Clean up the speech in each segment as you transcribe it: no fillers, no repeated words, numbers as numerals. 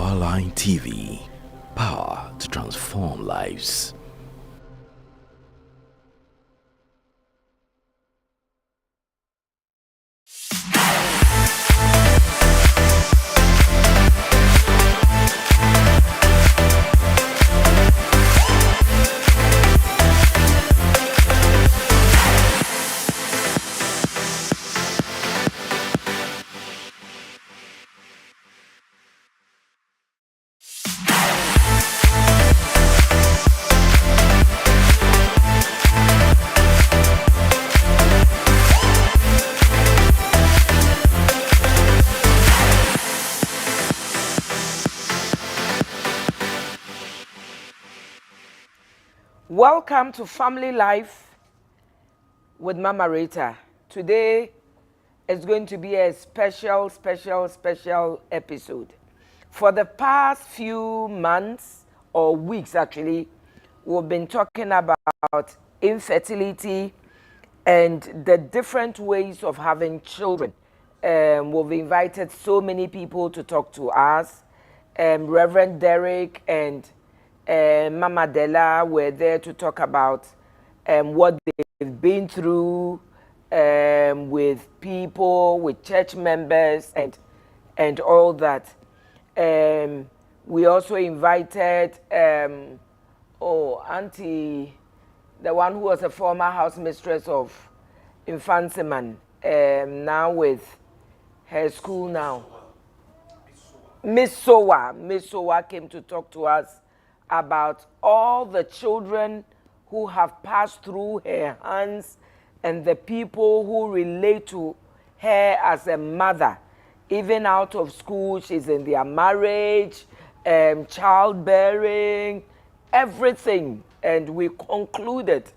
Starline TV. Power to transform lives. Welcome to Family Life with Mama Rita. Today is going to be a special episode. For the past few months or weeks actually, we've been talking about infertility and the different ways of having children. We've invited so many people to talk to us. Reverend Derek and Mama Della were there to talk about what they've been through with people, with church members, and all that. We also invited Auntie, the one who was a former house mistress of Infansiman, now with her school now. Miss Sowa came to talk to us about all the children who have passed through her hands and the people who relate to her as a mother. Even out of school, she's in their marriage, childbearing, everything. And we concluded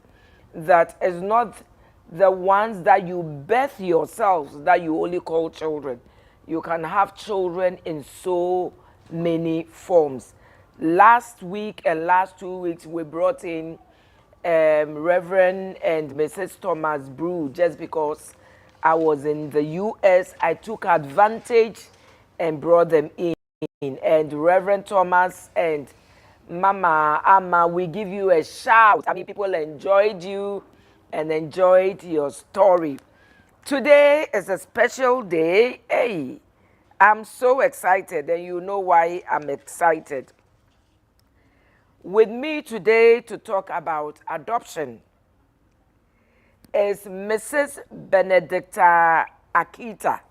that it's not the ones that you birth yourselves that you only call children. You can have children in so many forms. Last week and last 2 weeks, we brought in Reverend and Mrs. Thomas Brew. Just because I was in the U.S., I took advantage and brought them in. And Reverend Thomas and Mama Amma, we give you a shout. I mean, people enjoyed you and enjoyed your story. Today is a special day. Hey, I'm so excited, and you know why I'm excited. With me today to talk about adoption is Mrs. Benedicta Akita.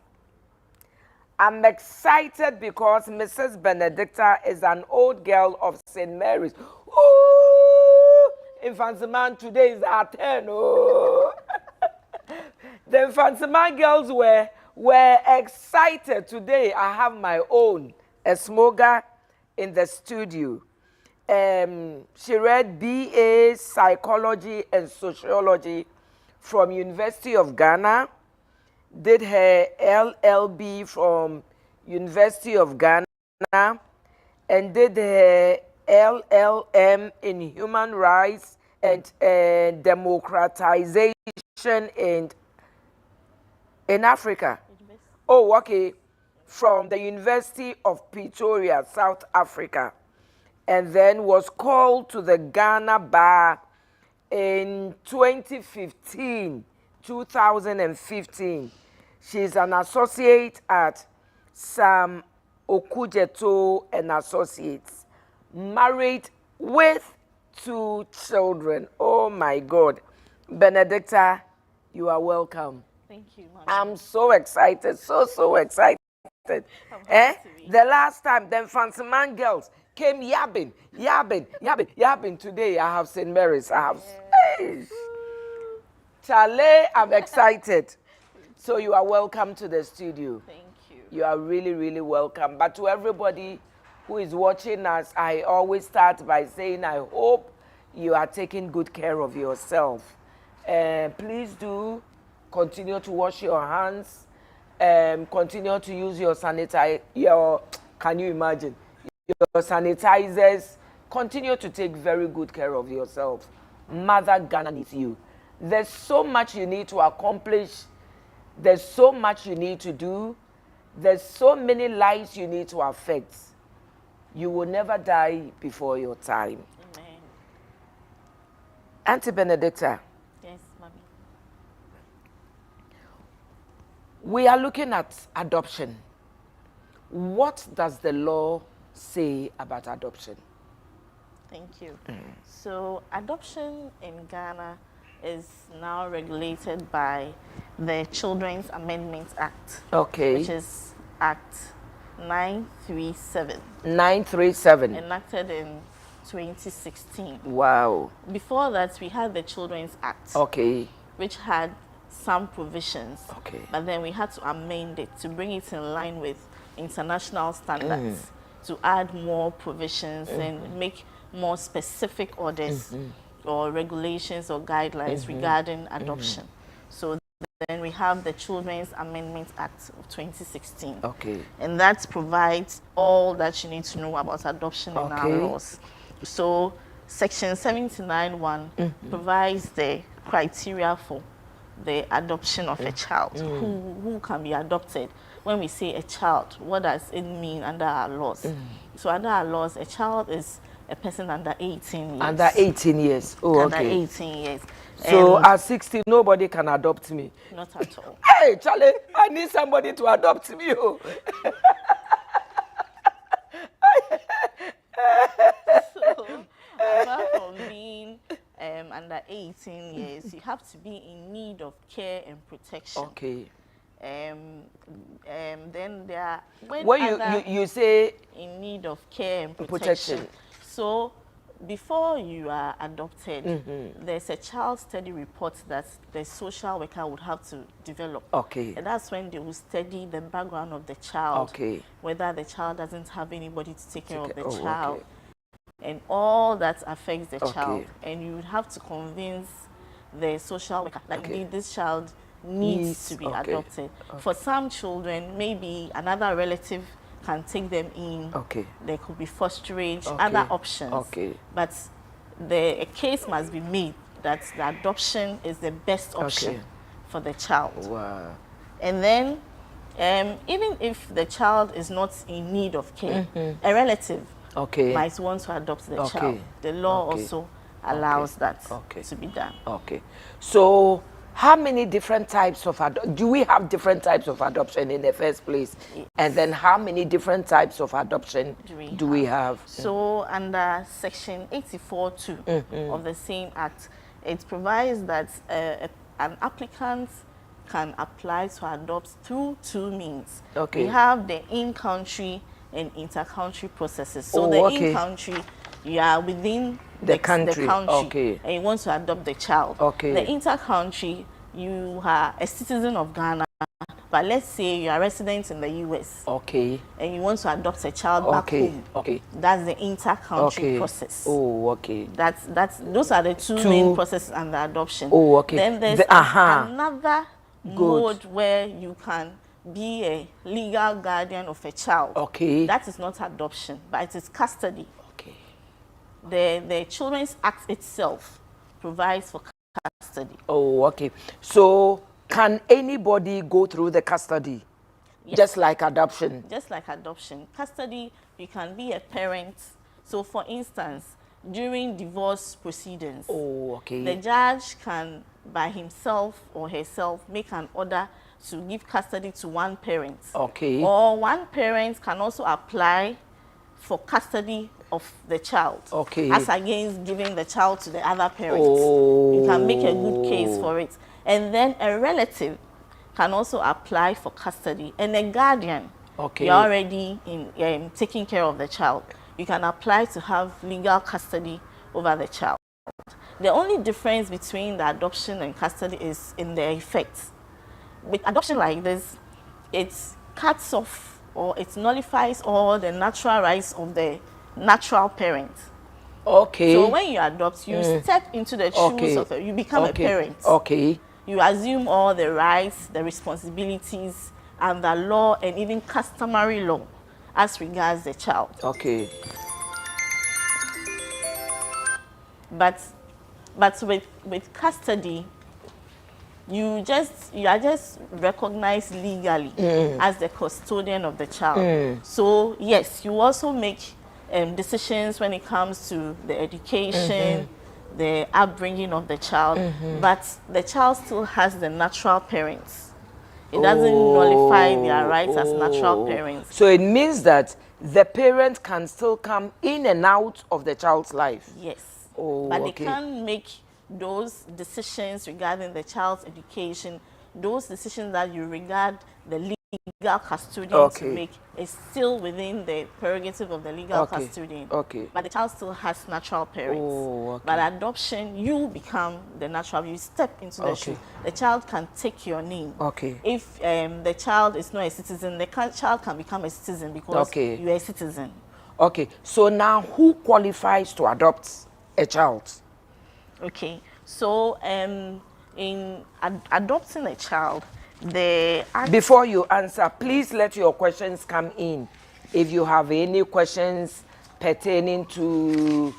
I'm excited because Mrs. Benedicta is an old girl of St. Mary's. Ooh! Infansiman, today is our turn. Oh. The Infansiman girls were excited today. I have my own, a smoker in the studio. She read BA Psychology and Sociology from University of Ghana, did her LLB from University of Ghana, and did her LLM in Human Rights and Democratization in Africa. Oh, okay. From the University of Pretoria, South Africa. And then was called to the Ghana Bar in 2015. She's an associate at Sam Okujeto and Associates, married with 2 children. Oh my God. Benedicta, you are welcome. Thank you, Mama. I'm so excited, so excited. The last time, the Infansiman girls came yabbing. Today, I have St. Mary's. I have. Yes. Charlie, I'm excited. So you are welcome to the studio. Thank you. You are really welcome. But to everybody who is watching us, I always start by saying I hope you are taking good care of yourself. Please do continue to wash your hands. Continue to use your can you imagine? Your sanitizers. Continue to take very good care of yourself. Mother Ghana needs you. There's so much you need to accomplish. There's so much you need to do. There's so many lives you need to affect. You will never die before your time. Amen. Auntie Benedicta. Yes, mommy. We are looking at adoption. What does the law say about adoption? Thank you. So adoption in Ghana is now regulated by the Children's Amendment Act. Okay. Which is Act 937. 937. Enacted in 2016. Wow. Before that, we had the Children's Act. Okay. Which had some provisions. Okay. But then we had to amend it to bring it in line with international standards, to add more provisions and make more specific orders or regulations or guidelines regarding adoption. So then we have the Children's Amendment Act of 2016. Okay. And that provides all that you need to know about adoption in our laws. So Section 79(1) provides the criteria for the adoption of a child, who can be adopted. When we say a child, what does it mean under our laws? So under our laws, a child is a person under 18 years. Under 18 years. Oh, under okay. 18 years. So at 16, nobody can adopt me. Not at all. Hey, Charlie, I need somebody to adopt me. Oh. So, apart from being under 18 years, you have to be in need of care and protection. Okay. Then there are when you say in need of care and protection. So before you are adopted, there's a child study report that the social worker would have to develop. Okay. And that's when they will study the background of the child. Okay. Whether the child doesn't have anybody to take care of the oh, child. Okay. And all that affects the Okay. child. And you would have to convince the social worker that Okay. indeed this child needs to be adopted. For some children, maybe another relative can take them in. Okay. There could be fosterage, other options. Okay. But a case must be made that the adoption is the best option for the child. Wow. And then, even if the child is not in need of care, a relative might want to adopt the child. The law also allows that to be done. Okay. So, how many different types of do we have different types of adoption in the first place? Yes. And then how many different types of adoption do we have? So under Section 84(2) of the same Act, it provides that an applicant can apply to adopt through two means. Okay. We have the in-country and inter-country processes. So the in-country, you are within the country and you want to adopt the child. The inter-country, you are a citizen of Ghana, but let's say you are resident in the US. And you want to adopt a child back home. That's the inter-country process. Those are the two main processes under adoption. Then there's another mode where you can be a legal guardian of a child. That is not adoption, but it is custody. The Children's Act itself provides for custody. So, can anybody go through the custody? Yes. Just like adoption? Just like adoption. Custody, you can be a parent. So, for instance, during divorce proceedings, the judge can, by himself or herself, make an order to give custody to one parent. Or one parent can also apply for custody of the child, as against giving the child to the other parent. You can make a good case for it. And then a relative can also apply for custody. And a guardian, you're already taking care of the child. You can apply to have legal custody over the child. The only difference between the adoption and custody is in the effect. With adoption like this, it cuts off or it nullifies all the natural rights of the natural parent. So when you adopt, you step into the shoes of you become a parent. You assume all the rights, the responsibilities, and the law and even customary law as regards the child. But with custody, you are just recognized legally as the custodian of the child. So yes, you also make decisions when it comes to the education, the upbringing of the child, but the child still has the natural parents. It doesn't nullify their rights as natural parents. So it means that the parent can still come in and out of the child's life. Yes. Oh, but they okay. can't make those decisions regarding the child's education, those decisions that you regard the legal custodian to make, is still within the prerogative of the legal custodian. Okay. But the child still has natural parents. Oh, okay. But adoption, you become the natural, you step into the shoe. The child can take your name. Okay. If the child is not a citizen, the child can become a citizen because you are a citizen. Okay. So now who qualifies to adopt a child? Okay. So in adopting a child, before you answer, please let your questions come in. If you have any questions pertaining to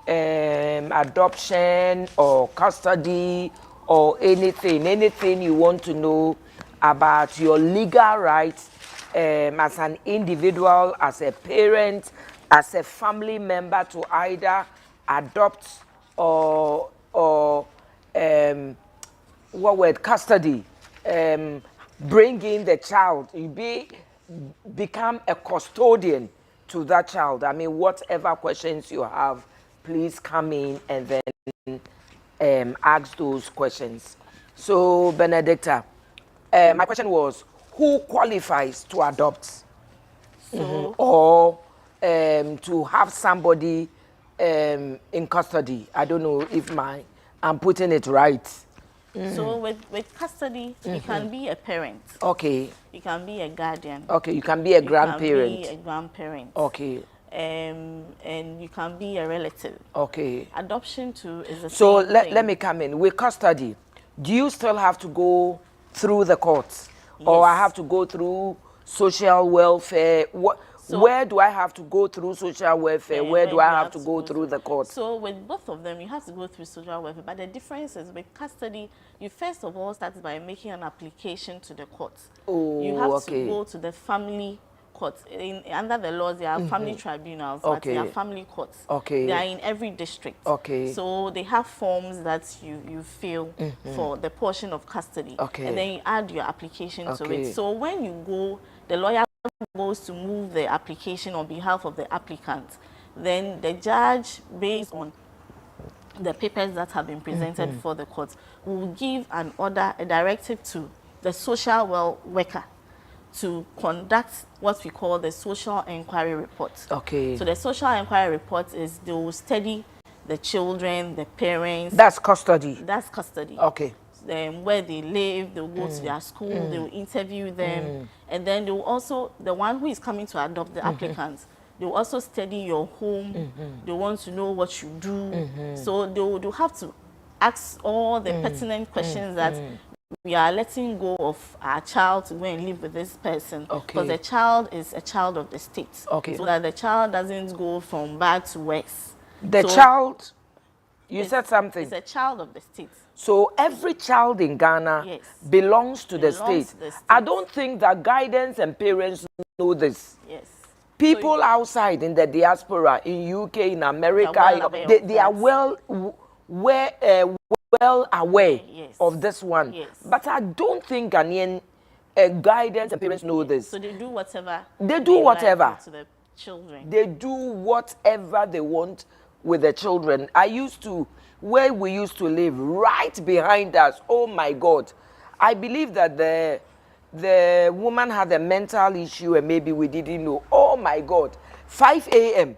adoption or custody or anything you want to know about your legal rights as an individual, as a parent, as a family member to either adopt or custody, bring in the child, you become a custodian to that child. I mean, whatever questions you have, please come in and then ask those questions. So, Benedicta, my question was, who qualifies to adopt? Or to have somebody in custody? I don't know if I'm putting it right. So with custody, you can be a parent. Okay. You can be a guardian. Okay, you can be a grandparent. You can be a grandparent. Okay. And you can be a relative. Okay. Adoption too is the so same thing. let me come in. With custody, do you still have to go through the courts? Yes. Or I have to go through social welfare? Where do I have to go through social welfare? Where do I have to go through the court? So with both of them, you have to go through social welfare. But the difference is with custody, you first of all start by making an application to the court. Oh, you have to go to the family court. Under the laws, there are family tribunals, but there are family courts. They are in every district. So they have forms that you fill for the portion of custody. And then you add your application to it. So when you go, the lawyer goes to move the application on behalf of the applicant. Then the judge, based on the papers that have been presented for the court, will give an order, a directive to the social worker to conduct what we call the social inquiry report. So the social inquiry report is they will study the children, the parents. That's custody. That's custody. Where they live, they'll go to their school, they will interview them, and then they will also, the one who is coming to adopt the applicant, they will also study your home, they want to know what you do, so they'll have to ask all the pertinent questions that we are letting go of our child to go and live with this person, because the child is a child of the state, so that the child doesn't go from bad to worse. The child, you said something. It's a child of the state. So every child in Ghana belongs to the state. I don't think that guidance and parents know this. People outside in the diaspora, in UK, in America, they are well aware of this one. But I don't think Ghanaian guidance and parents know this. So they do whatever. They do whatever. Like to the children. They do whatever they want with the children. Where we used to live, right behind us, oh my God. I believe that the woman had a mental issue and maybe we didn't know. Oh my God. 5 a.m.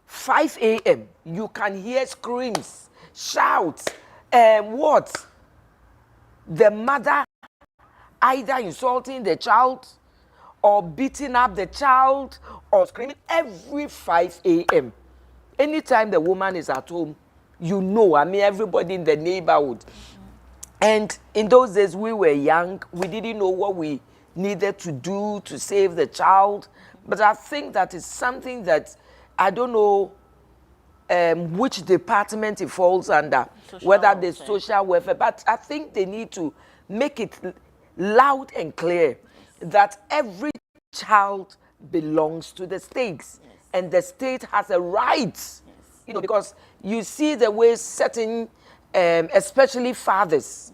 5 a.m. You can hear screams, shouts, what? The mother either insulting the child or beating up the child or screaming every 5 a.m. Anytime the woman is at home, you know, I mean, everybody in the neighborhood. And in those days, we were young. We didn't know what we needed to do to save the child. But I think that is something that, I don't know which department it falls under, whether the social welfare, but I think they need to make it loud and clear that every child belongs to the state. Yes. And the state has a right, you know, because you see the way certain, especially fathers,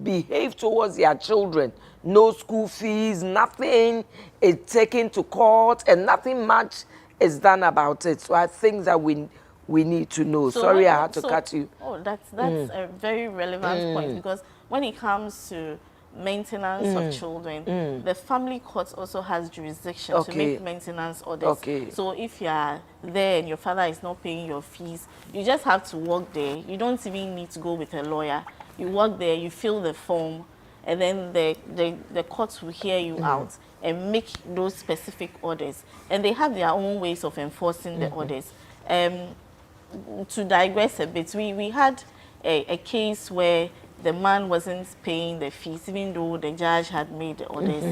behave towards their children. No school fees, nothing is taken to court, and nothing much is done about it. So I think that we need to know. So Sorry, I had to cut you. Oh, that's a very relevant point, because when it comes to maintenance of children, the family court also has jurisdiction to make maintenance orders. So if you are there and your father is not paying your fees, you just have to walk there. You don't even need to go with a lawyer. You walk there, you fill the form, and then the court will hear you out and make those specific orders. And they have their own ways of enforcing the orders. To digress a bit, we had a case where the man wasn't paying the fees, even though the judge had made the orders.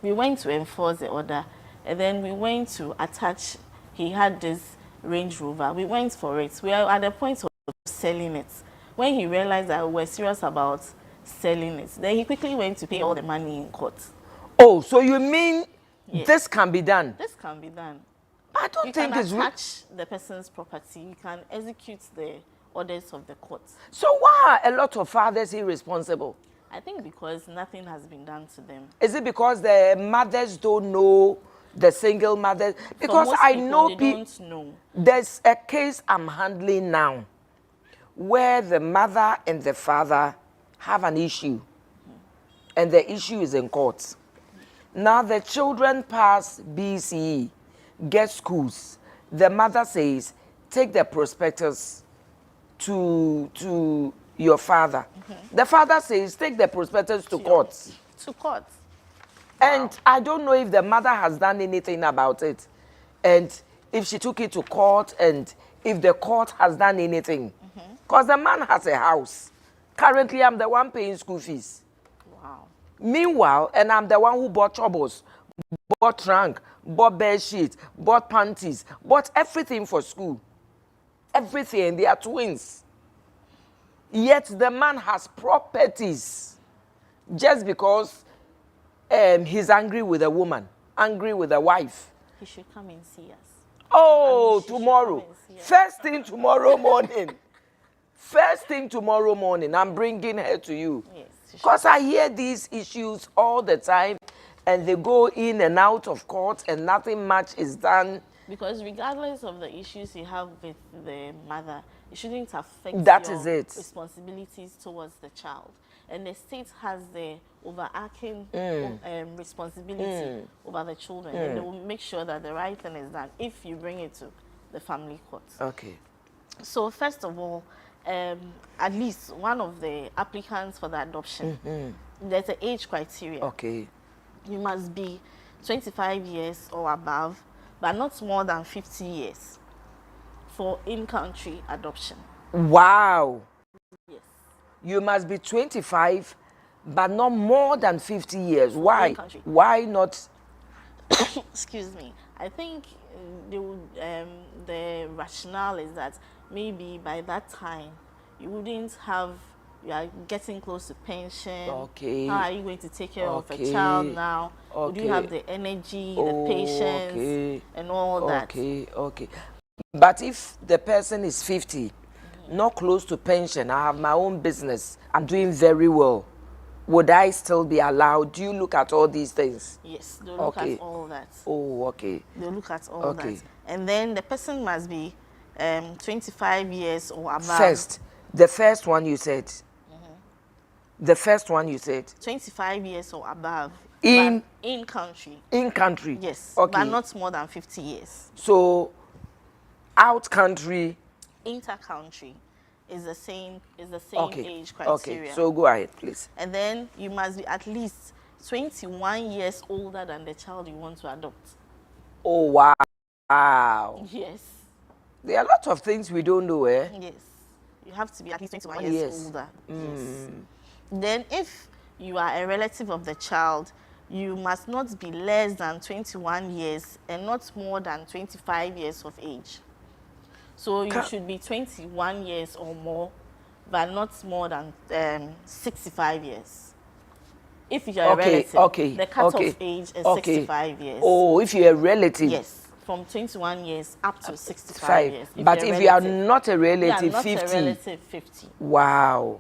We went to enforce the order, and then we went to attach. He had this Range Rover. We went for it. We are at the point of selling it. When he realized that we were serious about selling it, then he quickly went to pay all the money in court. Oh, so you mean this can be done? This can be done. I don't think it's... You can attach the person's property. You can execute the orders of the court. So why are a lot of fathers irresponsible? I think because nothing has been done to them. Is it because the mothers don't know, the single mothers? Because I know people don't know. There's a case I'm handling now where the mother and the father have an issue, and the issue is in court. Now the children pass BCE, get schools. The mother says, take the prospectus to your father. The father says, take the prospectus to court. To court. And I don't know if the mother has done anything about it, and if she took it to court, and if the court has done anything. Because the man has a house. Currently, I'm the one paying school fees. Wow. Meanwhile, and I'm the one who bought troubles, bought trunk, bought bed sheets, bought panties, bought everything for school. Everything. They are twins. Yet the man has properties just because he's angry with a woman, angry with a wife. He should come and see us. Oh, tomorrow. First thing tomorrow morning. First thing tomorrow morning, I'm bringing her to you. Yes. Because I hear these issues all the time, and they go in and out of court, and nothing much is done. Because regardless of the issues you have with the mother, it shouldn't affect your responsibilities towards the child. And the state has the overarching responsibility over the children. And they will make sure that the right thing is done if you bring it to the family court. Okay. So first of all, at least one of the applicants for the adoption, there's an age criteria. Okay. You must be 25 years or above, but not more than 50 years for in-country adoption. Wow. Yes. You must be 25, but not more than 50 years. Why? Why not? Excuse me. I think the rationale is that maybe by that time you wouldn't have, you are getting close to pension. Okay. How are you going to take care of a child now? Would you have the energy, the patience, and all that? Okay. But if the person is 50, not close to pension, I have my own business, I'm doing very well, would I still be allowed? Do you look at all these things? Yes, they'll look at all that. Oh, okay. They'll look at all that. And then the person must be 25 years or above. The first one you said. The first one you said. 25 years or above. In country. In country. Yes. Okay. But not more than 50 years. So, out country. Inter-country is the same age criteria. Okay. So go ahead, please. And then you must be at least 21 years older than the child you want to adopt. Oh wow. Yes. There are a lot of things we don't know, eh? Yes. You have to be at least 21 years older. Yes. Then if you are a relative of the child, you must not be less than 21 years and not more than 25 years of age. So you should be 21 years or more, but not more than 65 years. If you're a relative, the cut-off age is 65 years. Oh, if you're a relative. Yes, from 21 years up to 65 years. But if you are not a relative, not 50. a relative, 50. Wow.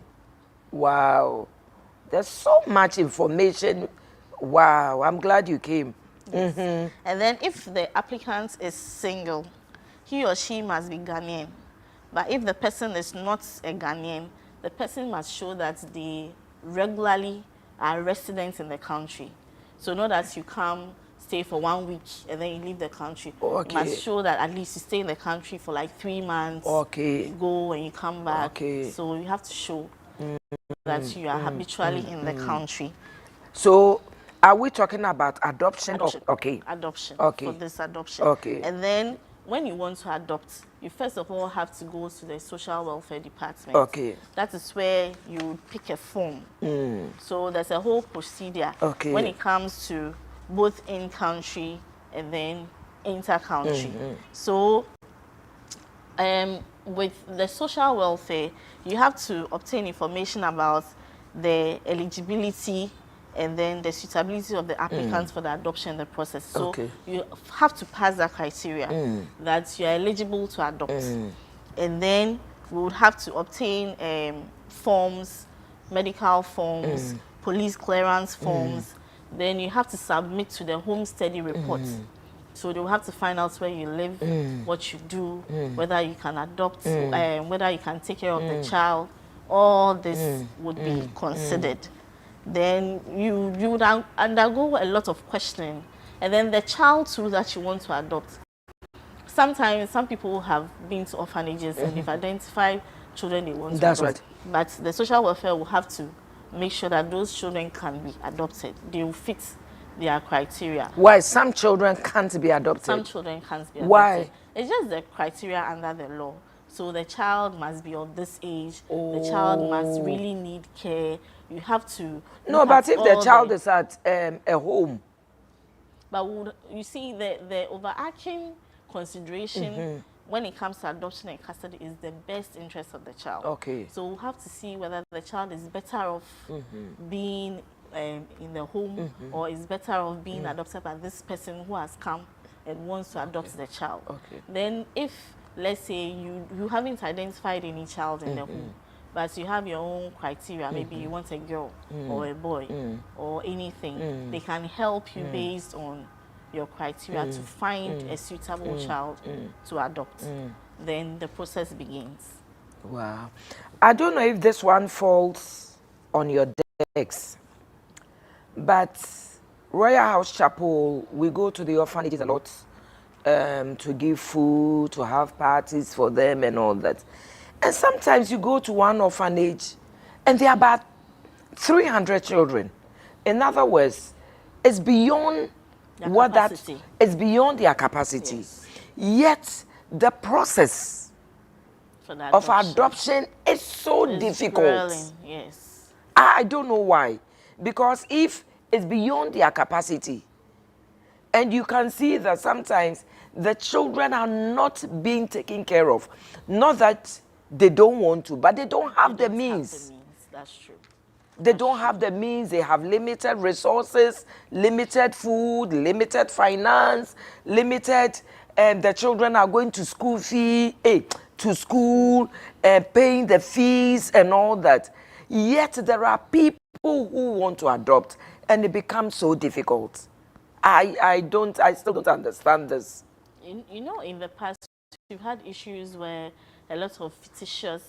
Wow. There's so much information. Wow, I'm glad you came. Yes. And then if the applicant is single, he or she must be Ghanaian. But if the person is not a Ghanaian, the person must show that they regularly are residents in the country. So not that you come, stay for 1 week, and then you leave the country. Okay. You must show that at least you stay in the country for like 3 months. Okay. You go and you come back. Okay. So you have to show that you are habitually in the country. So are we talking about adoption? Okay. Adoption. Okay. For this adoption. Okay. And then when you want to adopt, you first of all have to go to the social welfare department. Okay. That is where you pick a form. So there's a whole procedure when it comes to both in-country and then inter-country. So with the social welfare, you have to obtain information about the eligibility and then the suitability of the applicants for the adoption in the process. So you have to pass that criteria that you are eligible to adopt. And then we would have to obtain forms, medical forms, police clearance forms. Then you have to submit to the home study report. So they will have to find out where you live, what you do, whether you can adopt, whether you can take care of the child. All this would be considered. Then you would undergo a lot of questioning. And then the child too that you want to adopt. Sometimes some people have been to orphanages and they've identified children they want to adopt. Right. But the social welfare will have to make sure that those children can be adopted. They will fit their criteria. Why some children can't be adopted? Some children can't be adopted. Why? It's just the criteria under the law. So the child must be of this age. The child must really need care. You have to. No, but if the child is at a home. But you see, the overarching consideration when it comes to adoption and custody is the best interest of the child. Okay. So we'll have to see whether the child is better off being in the home or is better off being adopted by this person who has come and wants to adopt the child. Okay. Then if, let's say, you haven't identified any child in the home, but you have your own criteria, maybe you want a girl or a boy or anything, they can help you based on your criteria to find a suitable child to adopt. Then the process begins. Wow. I don't know if this one falls on your decks, but Royal House Chapel, we go to the orphanages a lot to give food, to have parties for them and all that. And sometimes you go to one orphanage and there are about 300 children. In other words, it's beyond it's beyond their capacity. Yes. Yet the process of adoption is so difficult. Yes. I don't know why. Because if it's beyond their capacity, and you can see that sometimes the children are not being taken care of. Not that they don't want to, but they don't have the means. That's true. They don't have the means. They have limited resources, limited food, limited finance, limited. The children are going to school to school, paying the fees and all that. Yet there are people who want to adopt, and it becomes so difficult. I still don't understand this. You know, in the past, we've had issues where a lot of fictitious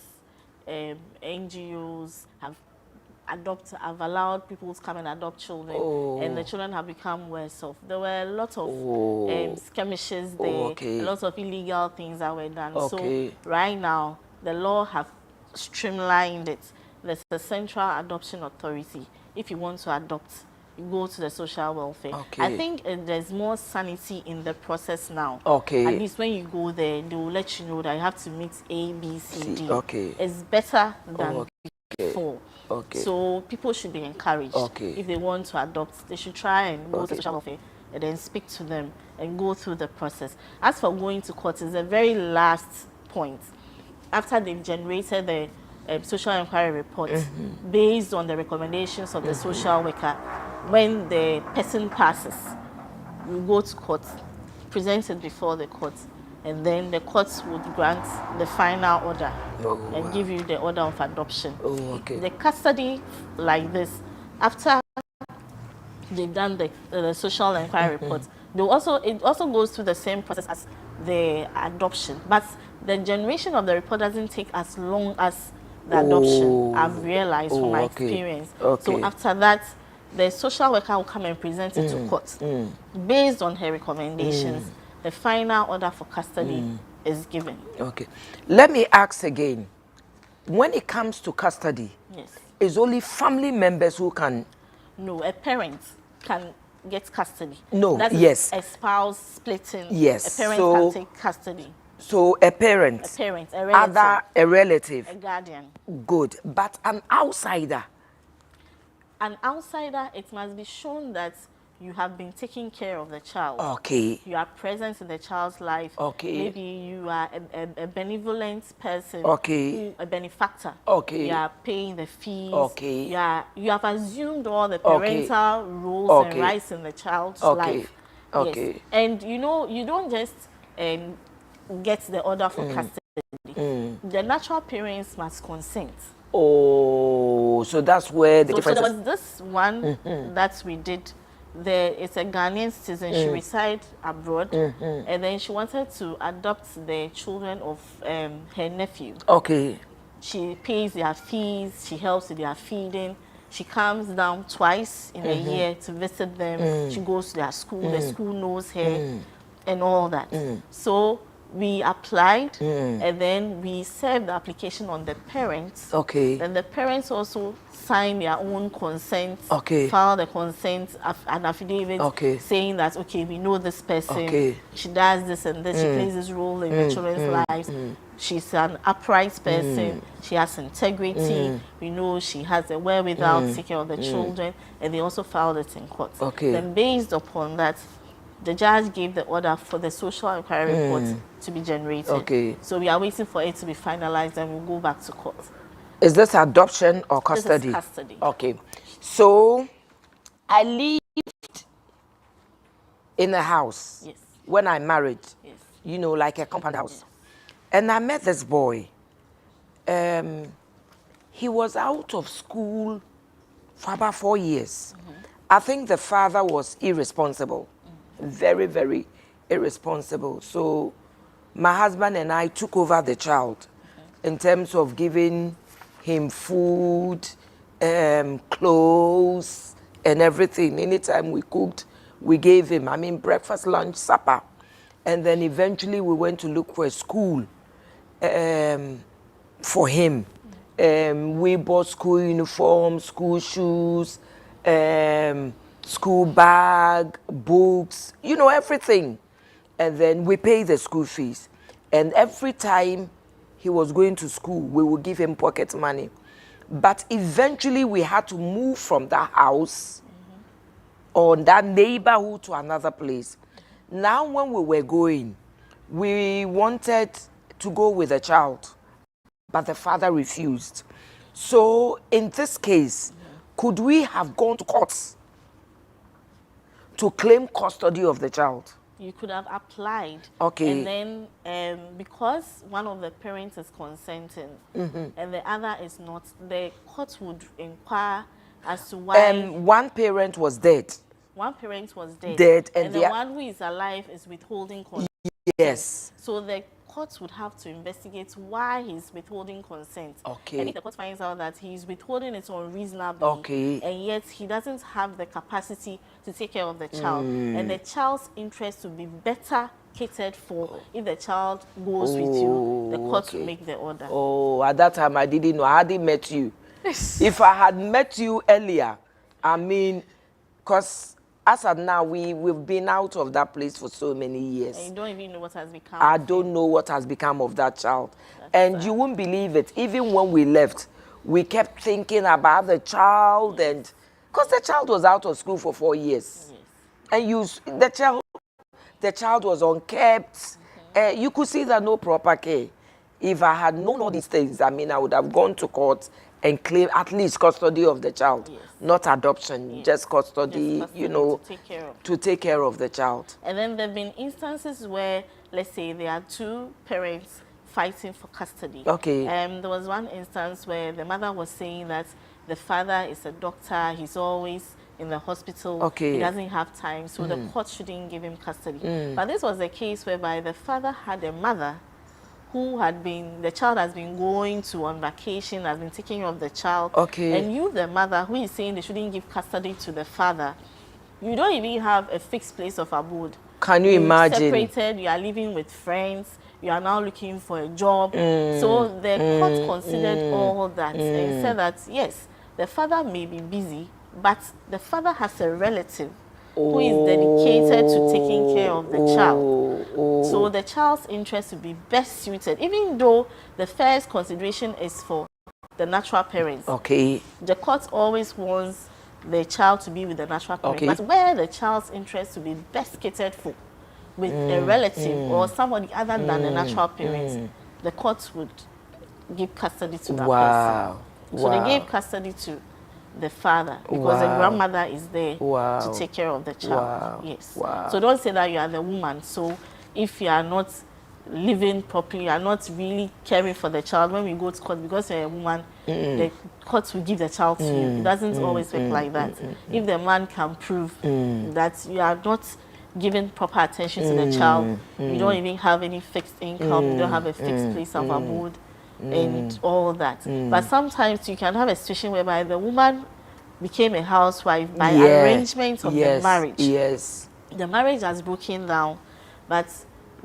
NGOs have allowed people to come and adopt children, and the children have become worse off. There were a lot of skirmishes there, a lot of illegal things that were done. So right now, the law have streamlined it. There's a central adoption authority. If you want to adopt, you go to the social welfare. I think there's more sanity in the process now. At least when you go there, they will let you know that you have to meet A, B, C, D. It's better than before. So people should be encouraged. If they want to adopt, they should try and go to the social welfare and then speak to them and go through the process. As for going to court, it's the very last point. After they've generated the social inquiry report based on the recommendations of the social worker. When the person passes, you go to court, present it before the court, and then the courts would grant the final order and give you the order of adoption. The custody, like this, after they've done the social inquiry report, it also goes through the same process as the adoption, but the generation of the report doesn't take as long as the adoption. I've realized from my experience. So after that, the social worker will come and present it to court. Based on her recommendations, the final order for custody is given. Okay. Let me ask again. When it comes to custody, yes, it's only family members who can... No, a parent can get custody. No, that is yes. A spouse splitting. Yes. A parent can take custody. So a parent. A parent, a relative. A relative. A guardian. Good. But an outsider. An outsider, it must be shown that you have been taking care of the child. Okay. You are present in the child's life. Okay. Maybe you are a benevolent person. Okay. A benefactor. Okay. You are paying the fees. Okay. You have assumed all the parental roles and rights in the child's life. Okay. Yes. And you know, you don't just get the order for custody. The natural parents must consent. Oh, so that's where the difference. So there was this one that we did. It's a Ghanaian citizen. She resides abroad, and then she wanted to adopt the children of her nephew. Okay. She pays their fees. She helps with their feeding. She comes down twice in a year to visit them. She goes to their school. The school knows her, and all that. So we applied, and then we served the application on the parents. Okay. Then the parents also sign their own consent. Okay. File the consent, an affidavit saying that, okay, we know this person. Okay. She does this and this. She plays this role in the children's lives. She's an upright person. She has integrity. We know she has a wherewithal to take care of the children. And they also filed it in court. Okay. Then based upon that, the judge gave the order for the social inquiry report to be generated. Okay. So we are waiting for it to be finalized and we'll go back to court. Is this adoption or custody? This is custody. Okay. So I lived in a house. Yes. When I married. Yes. You know, like a compound house. Yes. And I met this boy. He was out of school for about 4 years. I think the father was irresponsible. Very, very irresponsible. So my husband and I took over the child in terms of giving him food, clothes, and everything. Anytime we cooked, we gave him, breakfast, lunch, supper. And then eventually we went to look for a school for him. We bought school uniforms, school shoes, school bag, books, everything. And then we pay the school fees. And every time he was going to school, we would give him pocket money. But eventually we had to move from that house or that neighborhood to another place. Now when we were going, we wanted to go with the child, but the father refused. So in this case, could we have gone to court to claim custody of the child? You could have applied. Okay. And then because one of the parents is consenting and the other is not, the court would inquire as to why... one parent was dead. One parent was dead. And the one who is alive is withholding consent. Yes. So the court would have to investigate why he's withholding consent. Okay. And if the court finds out that he's withholding it unreasonably, and yet he doesn't have the capacity to take care of the child, and the child's interest would be better catered for if the child goes with you, the court will make the order. Oh, at that time I didn't know. I hadn't met you. If I had met you earlier, because as of now, we've been out of that place for so many years. And you don't even know what has become. I don't know what has become of that child. And you won't believe it. Even when we left, we kept thinking about the child, and because the child was out of school for 4 years. Yes. And the child was unkept. You could see that no proper care. If I had known all these things, I mean, I would have gone to court and claim at least custody of the child, not adoption, just custody, you know, to take care of the child. And then there have been instances where, let's say, there are two parents fighting for custody. Okay. There was one instance where the mother was saying that the father is a doctor, he's always in the hospital, okay, he doesn't have time, so the court shouldn't give him custody. But this was a case whereby the father had a mother who had been, the child has been going to on vacation, has been taking care of the child. Okay. And you, the mother, who is saying they shouldn't give custody to the father, you don't even have a fixed place of abode. Can you imagine? Separated, you are living with friends, you are now looking for a job. So the court considered all that and said that, yes, the father may be busy, but the father has a relative who is dedicated to taking care of the child. So the child's interest would be best suited, even though the first consideration is for the natural parents. Okay. The court always wants the child to be with the natural parents. Okay. But where the child's interest would be best catered for, with a relative or somebody other than the natural parents, the court would give custody to that person. So they gave custody to the father because the grandmother is there to take care of the child. Yes. So don't say that you are the woman. So if you are not living properly, you are not really caring for the child, when we go to court, because you're a woman, the court will give the child to you. It doesn't always work like that. If the man can prove that you are not giving proper attention to the child, you don't even have any fixed income, you don't have a fixed place of abode, and all that. But sometimes you can have a situation whereby the woman became a housewife by arrangement of the marriage. The marriage has broken down, but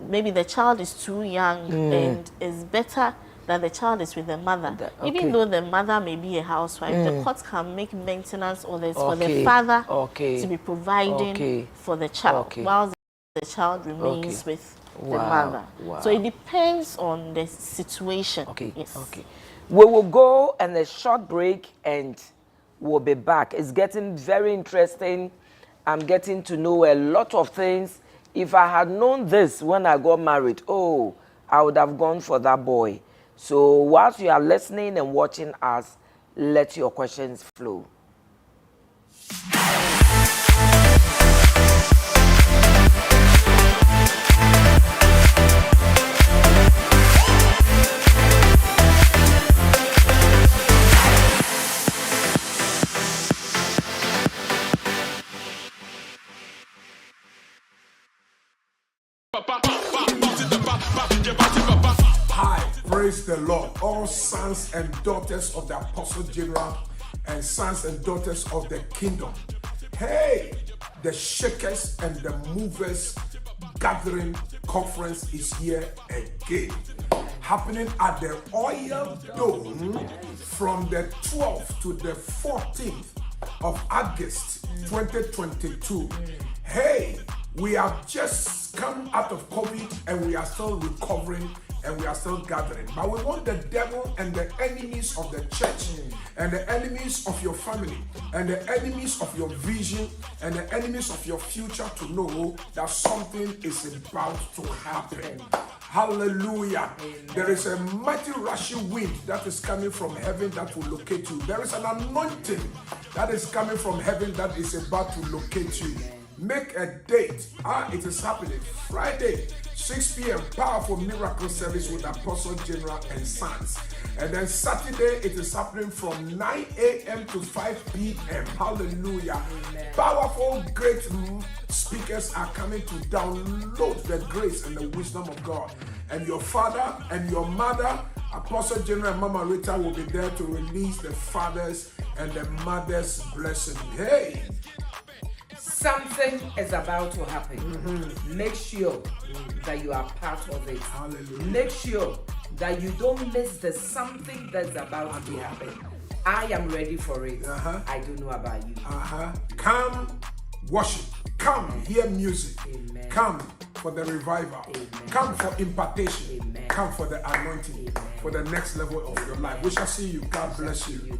maybe the child is too young and it's better that the child is with the mother. Even though the mother may be a housewife, the court can make maintenance orders for the father to be providing for the child while the child remains with the mother. So it depends on the situation. Yes. We will go on a short break and we'll be back. It's getting very interesting. I'm getting to know a lot of things. If I had known this when I got married, I would have gone for that boy. So whilst you are listening and watching us, let your questions flow. Hi, praise the Lord, all sons and daughters of the Apostle General and sons and daughters of the kingdom. Hey, the Shakers and the Movers Gathering Conference is here again, happening at the Oil Dome from the 12th to the 14th of August 2022. Hey, we have just come out of COVID and we are still recovering and we are still gathering. But we want the devil and the enemies of the church and the enemies of your family and the enemies of your vision and the enemies of your future to know that something is about to happen. Hallelujah. Amen. There is a mighty rushing wind that is coming from heaven that will locate you. There is an anointing that is coming from heaven that is about to locate you. Make a date. It is happening Friday, 6 p.m. Powerful miracle service with Apostle General and Sons. And then Saturday, it is happening from 9 a.m. to 5 p.m. Hallelujah. Amen. Powerful, great speakers are coming to download the grace and the wisdom of God. And your father and your mother, Apostle General and Mama Rita, will be there to release the father's and the mother's blessing. Hey! Something is about to happen. Make sure that you are part of it. Hallelujah. Make sure that you don't miss the something that's about to happen. I am ready for it. I don't know about you. Come worship. Come hear music. Amen. Come for the revival. Amen. Come for impartation. Amen. Come for the anointing. Amen. For the next level of your life. We shall see you. God bless you.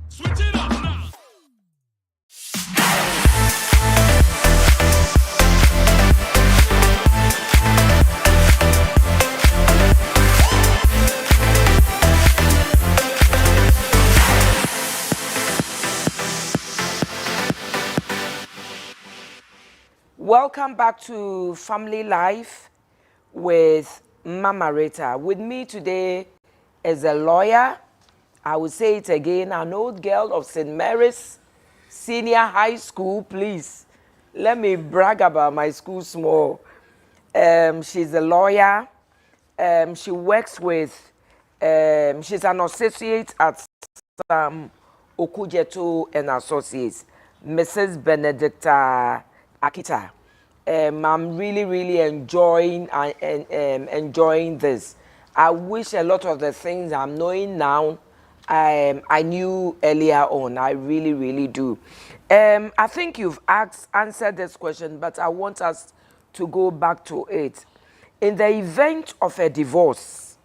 Switch it up now. Welcome back to Family Life with Mama Rita. With me today is a lawyer. I will say it again, an old girl of St. Mary's Senior High School. Please, let me brag about my school small. She's a lawyer. She works with, she's an associate at Okujeto and Associates, Mrs. Benedicta Akita. I'm really enjoying enjoying this. I wish a lot of the things I'm knowing now I knew earlier on. I really do. I think you've answered this question, but I want us to go back to it. In the event of a divorce,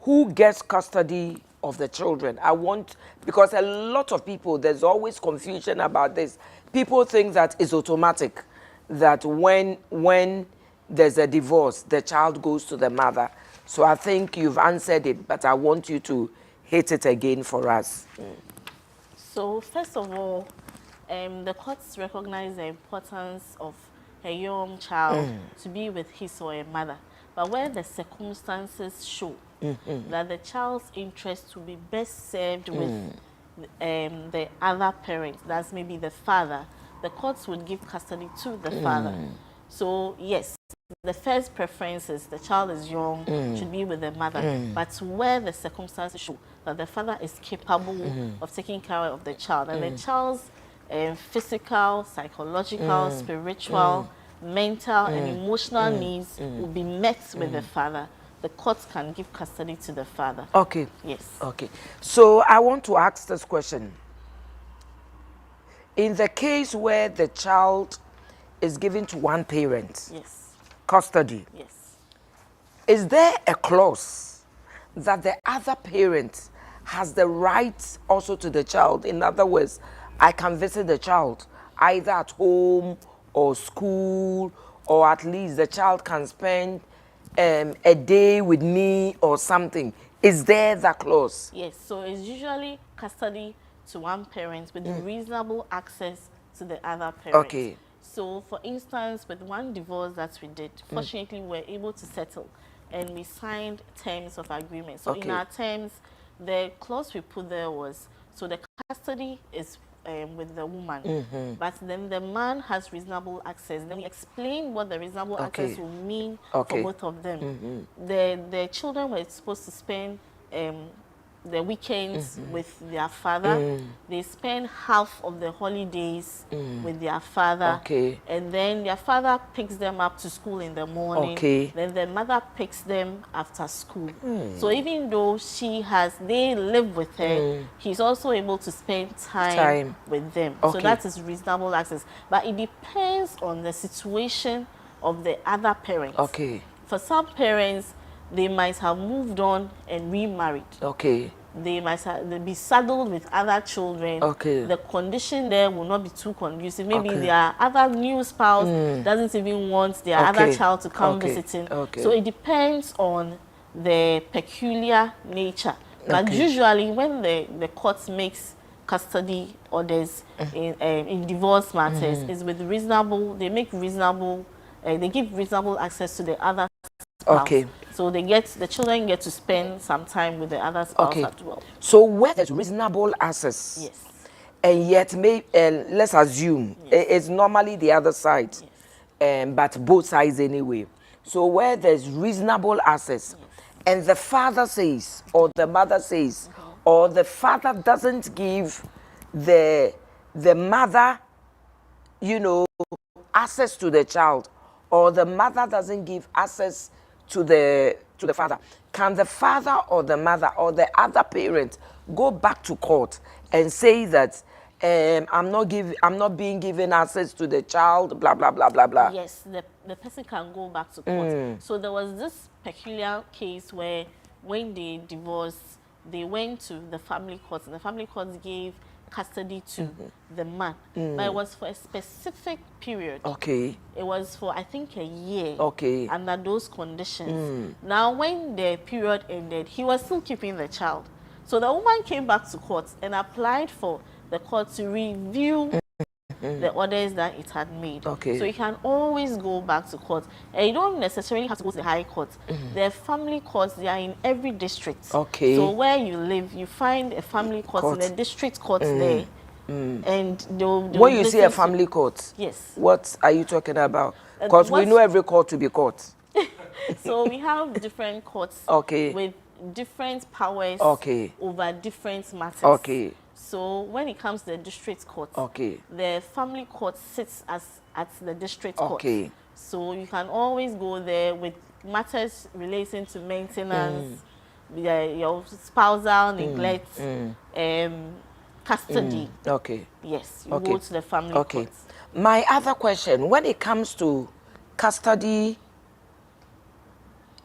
who gets custody of the children? Because a lot of people, there's always confusion about this. People think that it's automatic, that when there's a divorce, the child goes to the mother. So I think you've answered it, but I want you to hit it again for us. So first of all, the courts recognize the importance of a young child to be with his or her mother. But where the circumstances show that the child's interest will be best served with the other parent, that's maybe the father, the courts would give custody to the father. So yes, the first preference is the child is young, should be with the mother. But where the circumstances show that the father is capable of taking care of the child, and the child's physical, psychological, spiritual, mental, and emotional needs will be met with the father, the courts can give custody to the father. Okay. Yes. Okay. So I want to ask this question. In the case where the child is given to one parent, Yes. custody, Yes. is there a clause that the other parent has the right also to the child? In other words, I can visit the child either at home or school, or at least the child can spend a day with me or something. Is there that clause? Yes, so it's usually custody to one parent with reasonable access to the other parent. Okay. So for instance, with one divorce that we did, fortunately we were able to settle and we signed terms of agreement. So in our terms, the clause we put there was, so the custody is with the woman, but then the man has reasonable access. Then we explain what the reasonable access will mean for both of them. The children were supposed to spend the weekends with their father. They spend half of the holidays with their father. And then their father picks them up to school in the morning. Then the mother picks them after school. So even though they live with her, he's also able to spend time with them. So that is reasonable access. But it depends on the situation of the other parents. For some parents, they might have moved on and remarried. They might be saddled with other children. The condition there will not be too conducive. Maybe their other new spouse doesn't even want their other child to come visiting. So it depends on the peculiar nature. But usually when the court makes custody orders in divorce matters, is with reasonable, they make reasonable, they give reasonable access to the other spouse. So the children get to spend some time with the other spouse as well. So where there's reasonable access, and yet let's assume it's normally the other side, but both sides anyway. So where there's reasonable access, and the father says, or the mother says, or the father doesn't give the mother, access to the child, or the mother doesn't give access to the father, can the father or the mother or the other parent go back to court and say that I'm not being given access to the child, blah blah blah blah blah? Yes, the person can go back to court. So there was this peculiar case where when they divorced, they went to the family courts, and the family courts gave custody to the man. But it was for a specific period. It was for, I think, a year. Under those conditions. Now, when the period ended, he was still keeping the child. So the woman came back to court and applied for the court to review the orders that it had made. Okay. So you can always go back to court. And you don't necessarily have to go to the High Court. There are family courts, they are in every district. Okay. So where you live, you find a family court in the district court there. And they'll when you say a listen family court, yes. What are you talking about? Because we know every court to be court. So we have different courts Okay. with different powers Okay. over different matters. Okay. So when it comes to the district court, Okay. the family court sits at the district court. Okay. So you can always go there with matters relating to maintenance, your spousal neglect, custody. Okay. Yes, you Okay. go to the family Okay. court. My other question, when it comes to custody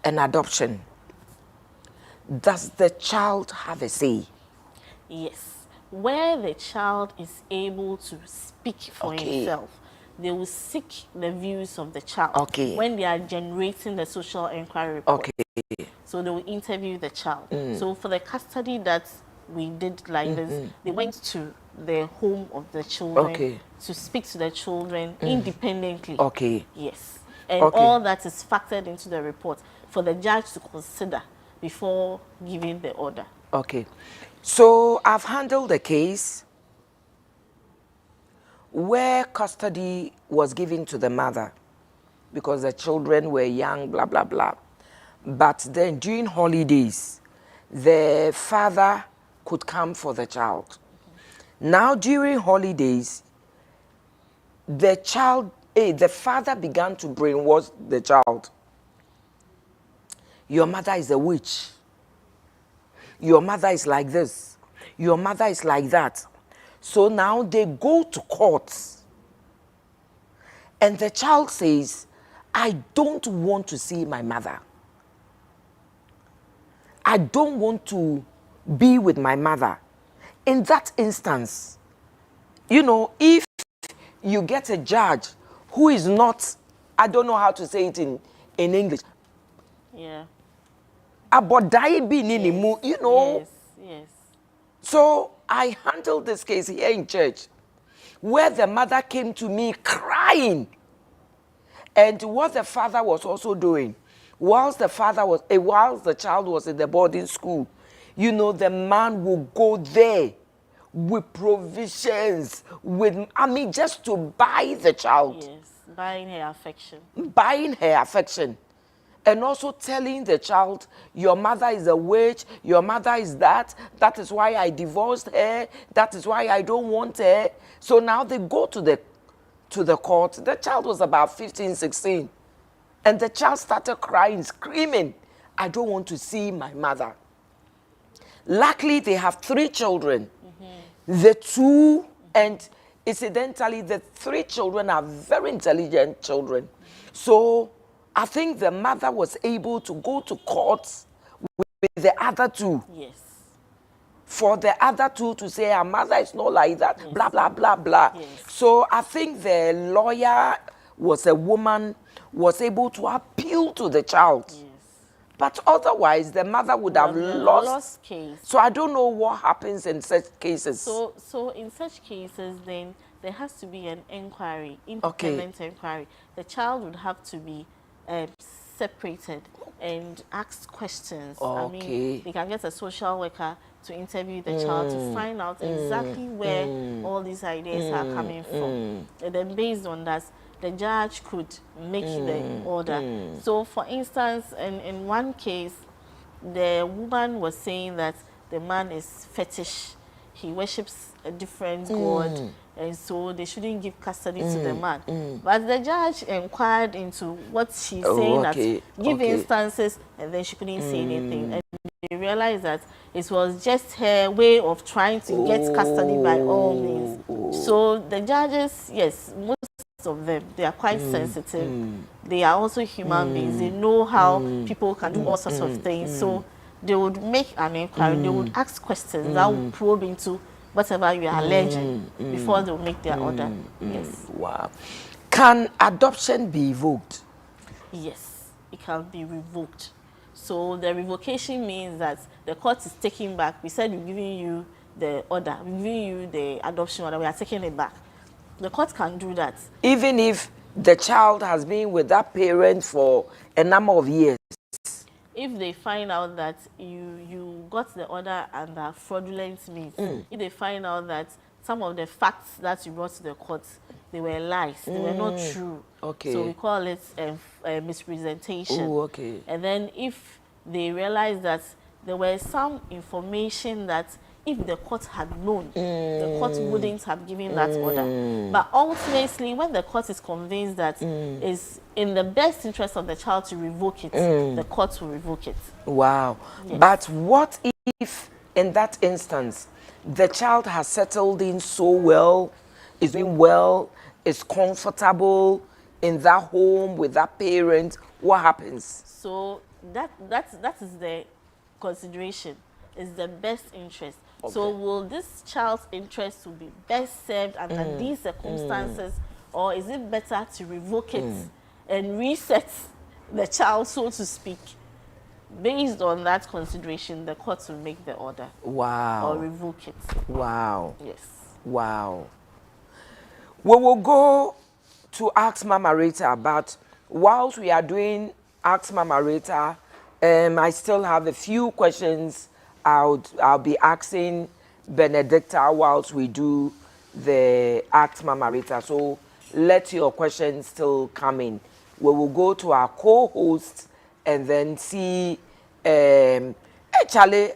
and adoption, does the child have a say? Yes. Where the child is able to speak for himself, they will seek the views of the child when they are generating the social inquiry report. Okay. So they will interview the child. So for the custody that we did like this, they went to the home of the children to speak to the children independently. Okay. Yes. And all that is factored into the report for the judge to consider before giving the order. Okay. So I've handled a case where custody was given to the mother because the children were young, blah, blah, blah. But then during holidays, the father could come for the child. Now during holidays, the father began to brainwash the child. Your mother is a witch. Your mother is like this. Your mother is like that. So now they go to court. And the child says, I don't want to see my mother. I don't want to be with my mother. In that instance, you know, if you get a judge who is not, I don't know how to say it in English. Yeah. You know. Yes, yes. So I handled this case here in church where the mother came to me crying. And what the father was also doing, whilst the child was in the boarding school, you know, the man will go there with provisions, just to buy the child. Yes, buying her affection. Buying her affection. And also telling the child, your mother is a witch, your mother is that is why I divorced her, that is why I don't want her. So now they go to the court. The child was about 15, 16. And the child started crying, screaming, I don't want to see my mother. Luckily, they have 3 children. The 2, and incidentally, the 3 children are very intelligent children. So I think the mother was able to go to court with the other 2. Yes. For the other 2 to say, our mother is not like that, blah, blah, blah, blah. Yes. So I think the lawyer was a woman, was able to appeal to the child. Yes. But otherwise, the mother would have lost. Case. So I don't know what happens in such cases. So in such cases, then there has to be an inquiry, independent inquiry. The child would have to be separated and asked questions. I mean, they can get a social worker to interview the child to find out exactly where all these ideas are coming from. And then based on that, the judge could make the order. So for instance, in one case, the woman was saying that the man is fetish. He worships a different god, and so they shouldn't give custody to the man. But the judge inquired into what she's saying, that give instances, and then she couldn't say anything. And they realized that it was just her way of trying to get custody by all means. So the judges, yes, most of them, they are quite sensitive. They are also human beings. They know how people can do all sorts of things. So they would make an inquiry. They would ask questions that would probe into whatever you are alleging before they will make their order. Yes. Wow. Can adoption be evoked? Yes, it can be revoked. So the revocation means that the court is taking back. We said we're giving you the order, we're giving you the adoption order, we are taking it back. The court can do that. Even if the child has been with that parent for a number of years. If they find out that you got the order under fraudulent means, if they find out that some of the facts that you brought to the court, they were lies, they were not true. Okay. So we call it a misrepresentation. Oh, okay. And then if they realize that there were some information that if the court had known, the court wouldn't have given that order. But ultimately, when the court is convinced that it's in the best interest of the child to revoke it, the court will revoke it. Wow. Yes. But what if, in that instance, the child has settled in so well, is doing well, is comfortable in that home with that parent? What happens? So that is the consideration, is the best interest. Okay. So will this child's interest to be best served under these circumstances, or is it better to revoke it and reset the child, so to speak? Based on that consideration, the court will make the order. Wow. Or revoke it. Wow. Yes. Wow. We will go to Ask Mama Rita, but whilst we are doing Ask Mama Rita, I still have a few questions I'll be asking Benedicta whilst we do the Ask Mama Rita. So let your questions still come in. We will go to our co-host and then see. Hey, Charlie,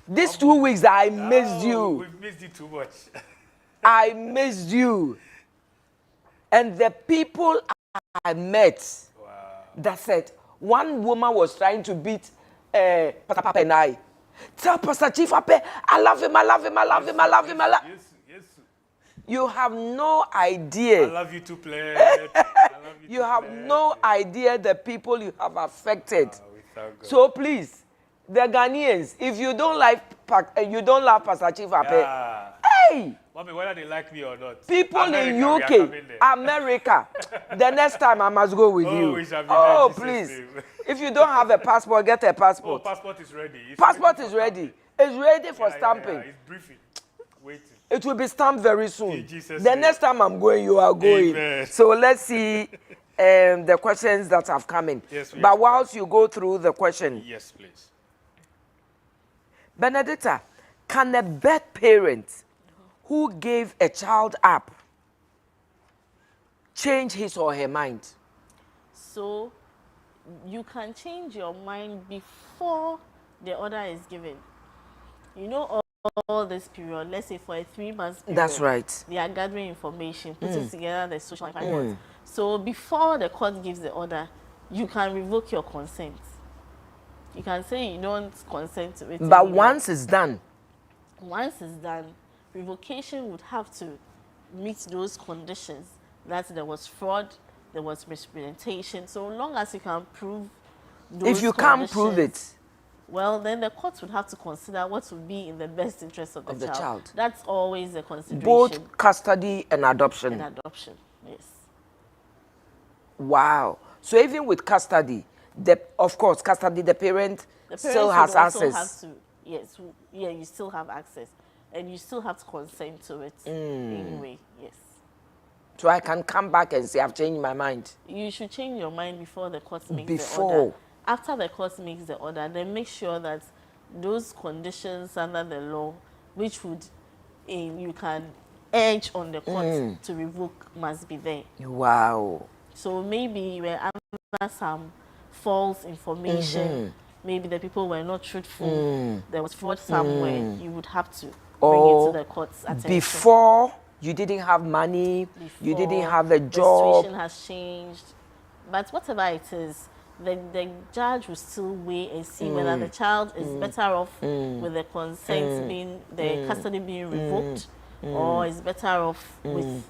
these 2 weeks I missed you. We've missed you too much. I missed you. And the people I met that said, one woman was trying to beat Pastor Papa and I. Tell Pastor Chief Ape, I love him, I love him, I love him, I love him, I love him. Yes. You have no idea. I love you too, Play. I love you You have no idea the people you have affected. We thank God. So please, the Ghanaians, if you don't like, you don't love Pastor Chief Ape, Yeah. hey, Mommy, whether they like me or not. people America, in we are UK, coming there. America, the next time I must go with you. We shall be Oh, there, please. Jesus' name. If you don't have a passport, get a Oh, passport. passport is ready. It's Passport ready is for ready. stamping. It's ready for Yeah, stamping. It's briefing. Waiting. It will be stamped very soon. In Jesus' The name. next time I'm going, you are going. Amen. So let's see the questions that have come in. Yes, we but have. whilst you go through the question, Yes, please. Benedicta, can a birth parent who gave a child up change his or her mind? So you can change your mind before the order is given. You know, all this period, let's say for a 3 months period. That's right. They are gathering information, putting together the social environment. So before the court gives the order, you can revoke your consent. You can say you don't consent to it. But anymore. once it's done, Once it's done, revocation would have to meet those conditions, that there was fraud, there was misrepresentation. So long as you can prove those if you can't prove conditions, it, well, then the court would have to consider what would be in the best interest of the child. That's always a consideration. both custody and adoption. in adoption, yes. Wow. So even with custody, of course, custody, the parent The still parents has would also access. have to, yes, yeah, you still have access. And you still have to consent to it anyway, yes. So I can come back and say, I've changed my mind. You should change your mind before the court makes the Before. order. After the court makes the order, then make sure that those conditions under the law, which would you can urge on the court to revoke, must be there. Wow. So maybe you were under some false information. Maybe the people were not truthful. There was fraud somewhere. You would have to bring it to the court's attention. Before, you didn't have money, you didn't have a The job. situation has changed. But whatever it is, the judge will still weigh and see whether the child is better off with the consent being, the custody being revoked, or is better off with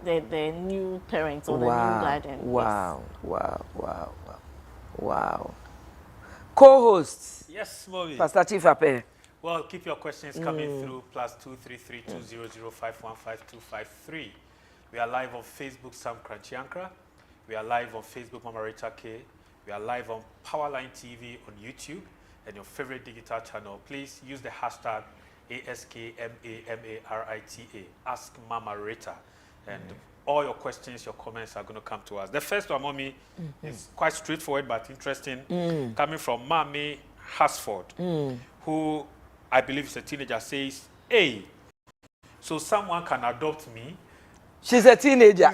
the new parent or the new guardian. Wow, wow, wow, wow, wow. Co-hosts, Yes, Mommy. Pastor Chief Ape. Well, keep your questions coming through. +233 200 515 We are live on Facebook, Sam Kranchiankra. We are live on Facebook, Mama Rita K. We are live on Powerline TV on YouTube and your favorite digital channel. Please use the hashtag AskMamarita. Ask Mama Rita. And all your questions, your comments are going to come to us. The first one, Mommy, is quite straightforward but interesting. Coming from Mommy Hasford, who I believe is a teenager, says, hey, so someone can adopt me? She's a teenager.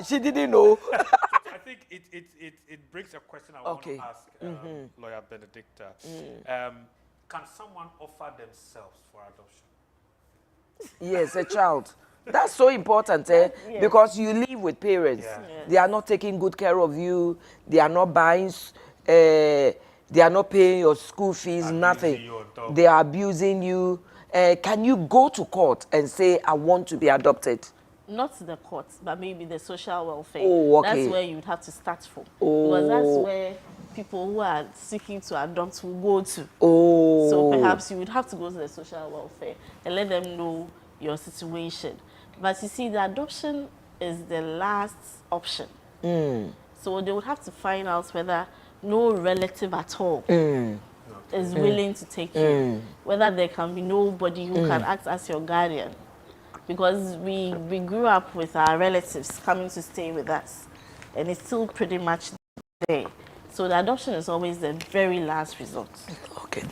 She didn't know. I think it brings a question I want to ask Lawyer Benedicta. Can someone offer themselves for adoption? Yes, a child. That's so important, because you live with parents. Yeah. Yes. They are not taking good care of you. They are not buying, they are not paying your school fees, Abusing nothing. you on top. They are abusing you. Can you go to court and say, I want to be adopted? Not the courts, but maybe the social welfare. Oh, okay. That's where you would have to start from. Oh. Because that's where people who are seeking to adopt will go to. Oh. So perhaps you would have to go to the social welfare and let them know your situation. But you see, the adoption is the last option. So they would have to find out whether no relative at all is willing to take you. Whether there can be nobody who can act as your guardian. Because we grew up with our relatives coming to stay with us. And it's still pretty much there. So the adoption is always the very last resort. Okay.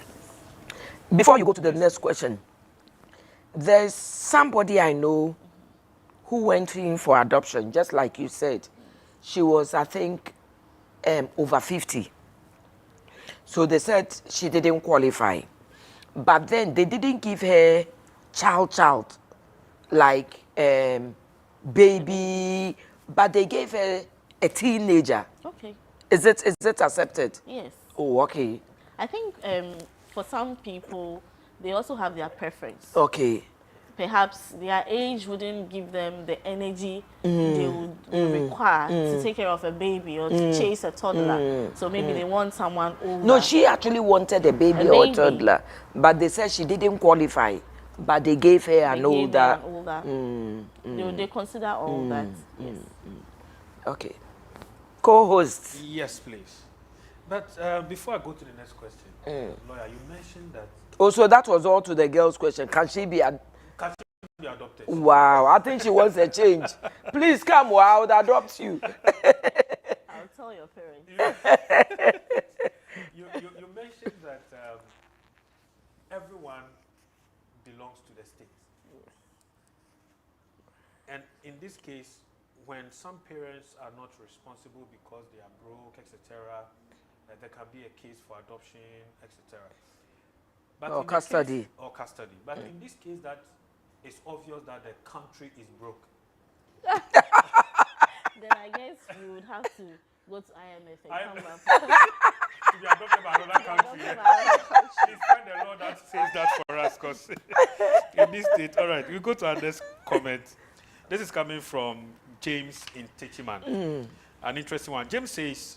Before you go to the next question, there's somebody I know who went in for adoption, just like you said. She was, I think, over 50. So they said she didn't qualify. But then they didn't give her child, like baby, but they gave her a teenager. Okay. Is it accepted? Yes. Oh, okay. I think for some people, they also have their preference. Okay. Perhaps their age wouldn't give them the energy they would require to take care of a baby or to chase a toddler. So maybe they want someone older. No, she actually wanted a baby or a toddler, but they said she didn't qualify. But they gave her an older. They consider all that. Yes. Okay. Co-host. Yes, please. But before I go to the next question, Lawyer, you mentioned that... Also, that was all to the girl's question. Can she be adopted? Wow, I think she wants a change. Please come, I would adopt you. I'll tell your parents. You mentioned that everyone belongs to the state. And in this case, when some parents are not responsible because they are broke, etc., there can be a case for adoption, etc. Or custody. But in this case, that it's obvious that the country is broke. Then I guess we would have to go to IMF and come back. To be adopted by another country. Please find the law that says that for us, because in this state, all right, we go to our next comment. This is coming from James in Techiman. An interesting one. James says,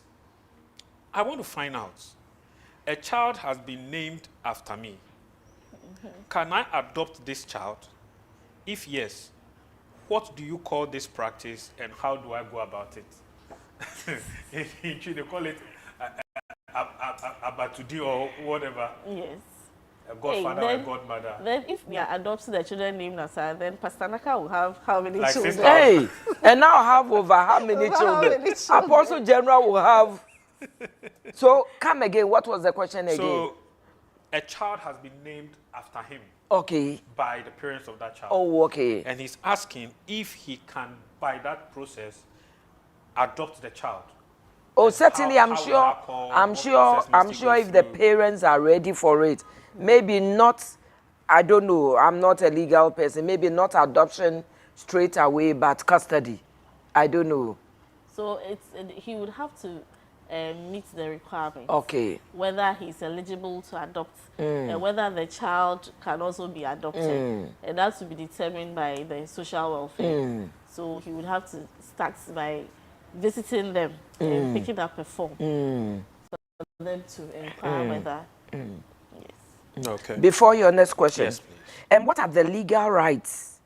I want to find out, a child has been named after me. Can I adopt this child? If yes, what do you call this practice and how do I go about it? They call it abatudi or whatever. Yes. A godfather or a godmother. Then if we are adopting the children named after, then Pastor Naka will have how many Like children? Hey, and now I have over how many children? Apostle General will have. So, come again. What was the question again? So, a child has been named after him. Okay. By the parents of that child. Oh, okay. And he's asking if he can, by that process, adopt the child. Oh, and certainly, I'm sure if the parents are ready for it. Maybe not, I don't know, I'm not a legal person. Maybe not adoption straight away, but custody. I don't know. So he would have to meet the requirements. Okay. Whether he's eligible to adopt, and whether the child can also be adopted. And that's to be determined by the social welfare. So he would have to start by visiting them and picking up a form for them to inquire whether. Yes. Okay. Before your next question. Yes, please. And what are the legal rights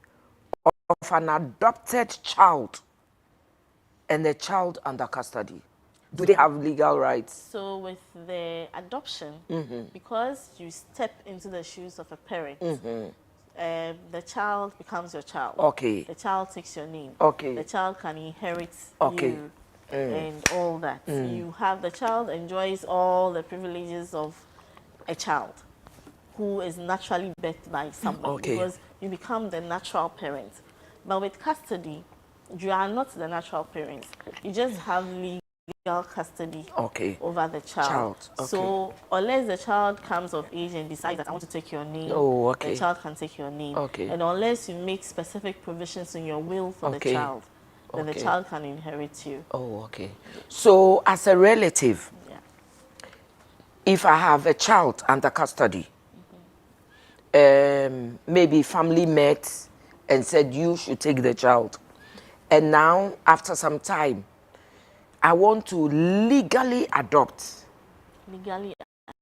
of an adopted child and a child under custody? Do they have legal rights? So with the adoption, because you step into the shoes of a parent, the child becomes your child. Okay. The child takes your name. Okay. The child can inherit Okay. you and all that. You have the child enjoys all the privileges of a child who is naturally birthed by somebody, Okay. because you become the natural parent. But with custody, you are not the natural parent. You just have legal custody over the child. Okay. So unless the child comes of age and decides that I want to take your name, the child can take your name. Okay. And unless you make specific provisions in your will for the child, then the child can inherit you. Oh, okay. So as a relative, if I have a child under custody, maybe family met and said you should take the child, and now after some time I want to legally adopt. Legally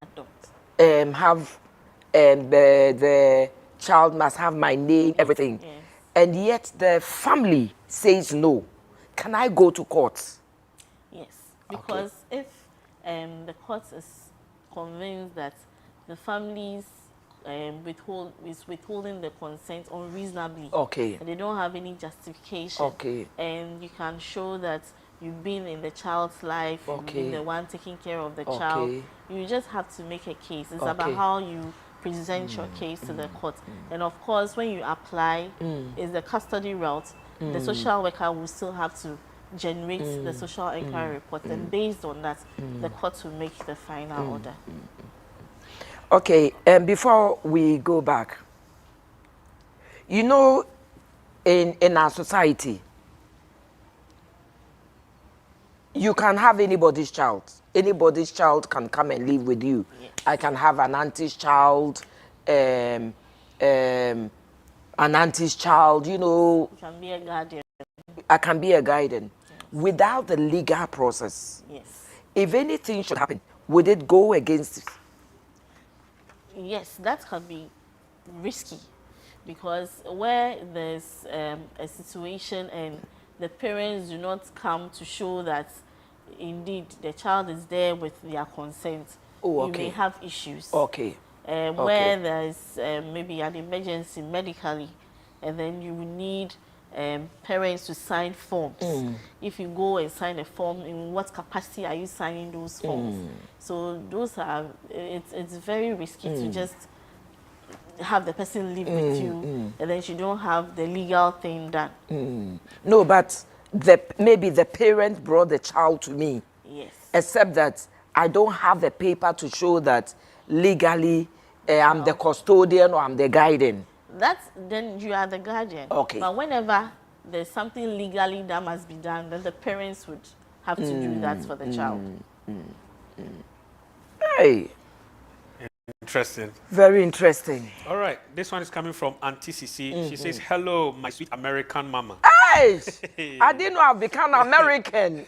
adopt. The child must have my name, everything. Yes. And yet the family says no. Can I go to court? Yes, because if the court is convinced that the families withholding the consent unreasonably, and they don't have any justification, and you can show that you've been in the child's life, you've been the one taking care of the child, you just have to make a case. It's about how you present your case to the court. And of course, when you apply, is the custody route, the social worker will still have to generate the social inquiry report, and based on that, the court will make the final order. Okay, and before we go back, you know, in our society, you can have anybody's child. Anybody's child can come and live with you. Yes. I can have an auntie's child, you know. You can be a guardian. I can be a guardian. Without the legal process. Yes. If anything should happen, would it go against it? Yes, that can be risky, because where there's a situation and the parents do not come to show that indeed the child is there with their consent, you may have issues. Where there's maybe an emergency medically, and then you need parents to sign forms. If you go and sign a form, in what capacity are you signing those forms? So those are, it's very risky to just have the person live with you, and then you don't have the legal thing done. No, but maybe the parent brought the child to me. Yes. Except that I don't have the paper to show that legally I'm the custodian or I'm the guardian. Then you are the guardian. Okay. But whenever there's something legally that must be done, then the parents would have to do that for the child. Hey. Interesting. Very interesting. All right. This one is coming from Auntie Sisi. She says, hello, my sweet American mama. Hey! I didn't know I've become American.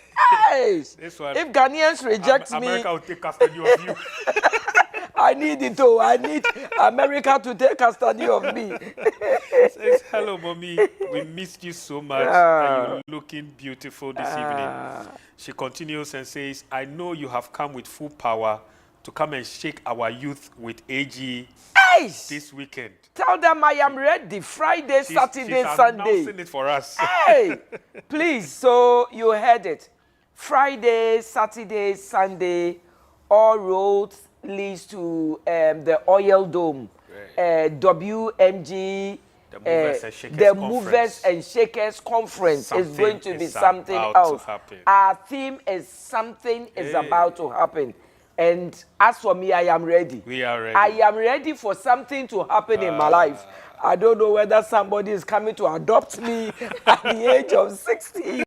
Hey! This one, if Ghanaians reject me, America will take custody of you. I need it too. I need America to take custody of me. Says, hello, mommy. We missed you so much. And you're looking beautiful this evening. She continues and says, I know you have come with full power to come and shake our youth with AG this weekend. Tell them I am ready. Friday, Saturday, Sunday. She's announcing it for us. Hey, please. So you heard it. Friday, Saturday, Sunday, all roads leads to the Oil Dome, WMG, the Movers and Shakers Conference is going to be something else. Our theme is something is about to happen. And as for me, I am ready. We are ready. I am ready for something to happen in my life. I don't know whether somebody is coming to adopt me at the age of 60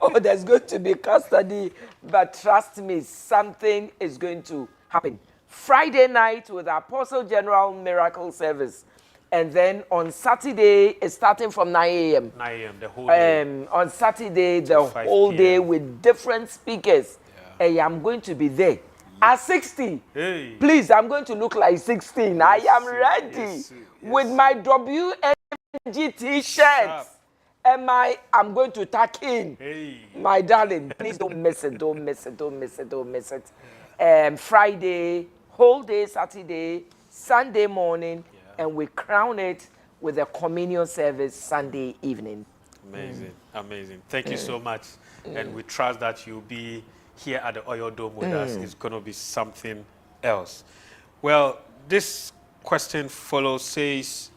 or there's going to be custody. But trust me, something is going to happen. Friday night with the Apostle General Miracle Service. And then on Saturday, it's starting from 9 a.m. 9 a.m., the whole day. On Saturday, the whole day with different speakers. And I'm going to be there. At 60, please, I'm going to look like 16. I am ready with my WMG t-shirt I'm going to tuck in. Hey. My darling, please don't miss it, don't miss it, don't miss it, don't miss it. Friday, whole day, Saturday, Sunday morning, and we crown it with a communion service Sunday evening. Amazing, amazing. Thank you so much. And we trust that you'll be here at the Oil Dome with us. It's going to be something else. Well, this question follows, says,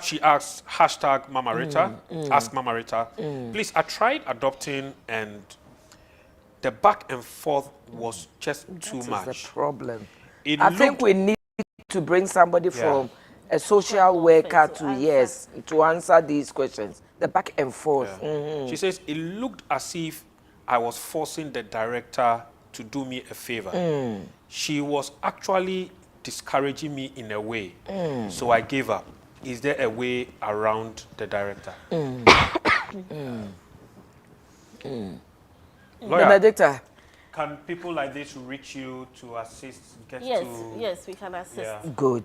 she asks, hashtag Mama Rita, ask Mama Rita, please, I tried adopting and the back and forth was just too much. That's the problem. It I think we need to bring somebody from a social worker to answer these questions. The back and forth. Yeah. She says, it looked as if I was forcing the director to do me a favor. She was actually discouraging me in a way. So I gave up. Is there a way around the director? Lawyer, Benedicta, can people like this reach you to assist? Yes, we can assist. Yeah. good,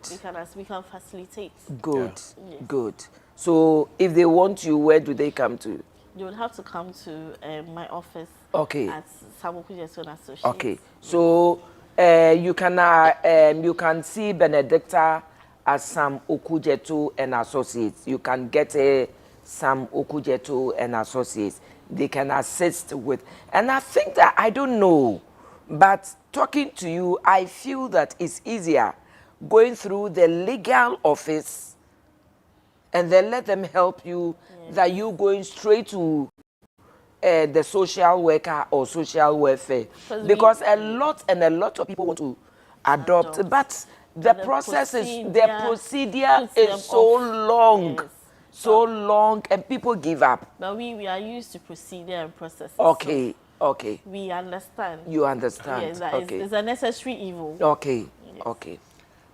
We can facilitate. good, Yes. good. So if they want you, where do they come to? You will have to come to my office. Okay. At Samuku Jesu and Associates. Okay. So you can see Benedicta as Sam Okujetu and Associates. You can get Sam Okujetu and Associates. They can assist with, and I think that, I don't know, but talking to you, I feel that it's easier going through the legal office and then let them help you than you going straight to the social worker or social welfare. Because a lot of people want to adopt. But the procedure is so long. Yes. So long, and people give up. But we are used to procedure and processes. Okay, okay. We understand. You understand. Yes, that okay. it's a necessary evil. Okay, Yes. okay.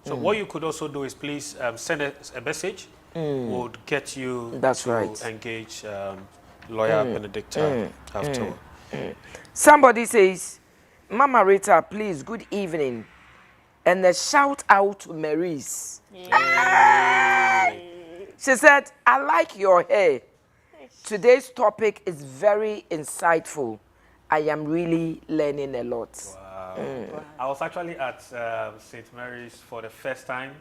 So what you could also do is please send us a message. We'll get you to engage lawyer Benedicta after. Somebody says, Mama Rita, please, good evening. And a shout out to Maurice. She said, I like your hair. Today's topic is very insightful. I am really learning a lot. Wow. I was actually at St. Mary's for the first time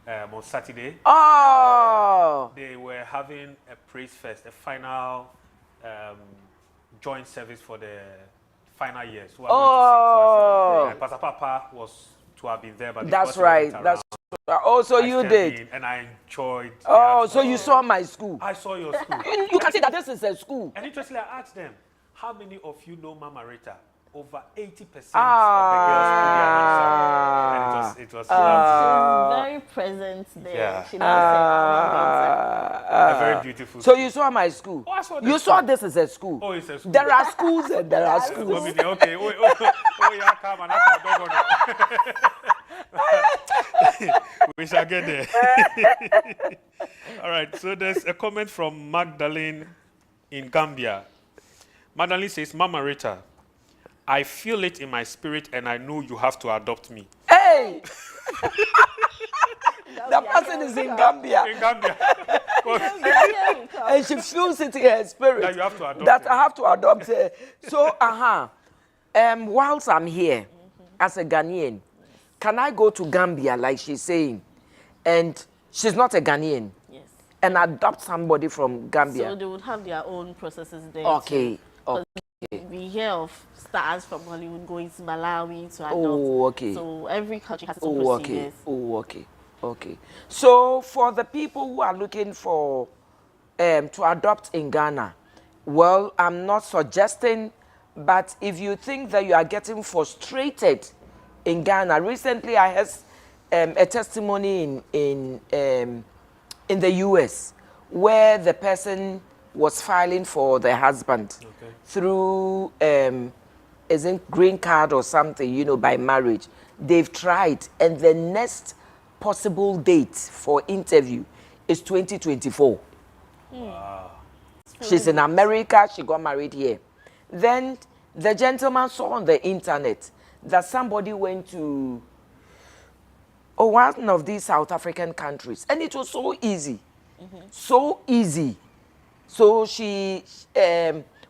on Saturday. Oh! They were having a praise fest, a final joint service for the final years. So Pastor Papa was to have been there, but that's right. That's oh, so you did. And I enjoyed. Oh, so you saw my school. I saw your school. You can see that this is a school. And interestingly, I asked them, how many of you know Mama Rita? Over 80% of the girls put their hands up. And it was lovely. Very present there. Yeah. She knows a very beautiful So school. you saw my school. Oh, I saw you saw this as a school. Oh, it's a school. There are schools and there are schools. Okay. Yeah, come on. We shall get there. All right. So there's a comment from Magdalene in Gambia. Magdalene says, Mama Rita, I feel it in my spirit and I know you have to adopt me. Hey! The person is in Gambia. In Gambia. And she feels it in her spirit. That you have to adopt that her. I have to adopt her. So, whilst I'm here as a Ghanaian, can I go to Gambia, like she's saying, and she's not a Ghanaian, yes. and adopt somebody from Gambia? So they would have their own processes there. Okay. Too. Okay. We hear of stars from Hollywood going to Malawi to adopt. Oh, okay. So every country has its own Oh, procedures. okay. Oh, okay. Okay. So for the people who are looking for to adopt in Ghana, well, I'm not suggesting, but if you think that you are getting frustrated in Ghana, recently I had a testimony in the US where the person was filing for the husband through isn't green card or something, you know, by marriage. They've tried, and the next possible date for interview is 2024. Wow. She's in America, she got married here. Then the gentleman saw on the internet that somebody went to one of these South African countries, and it was so easy. So easy. So she,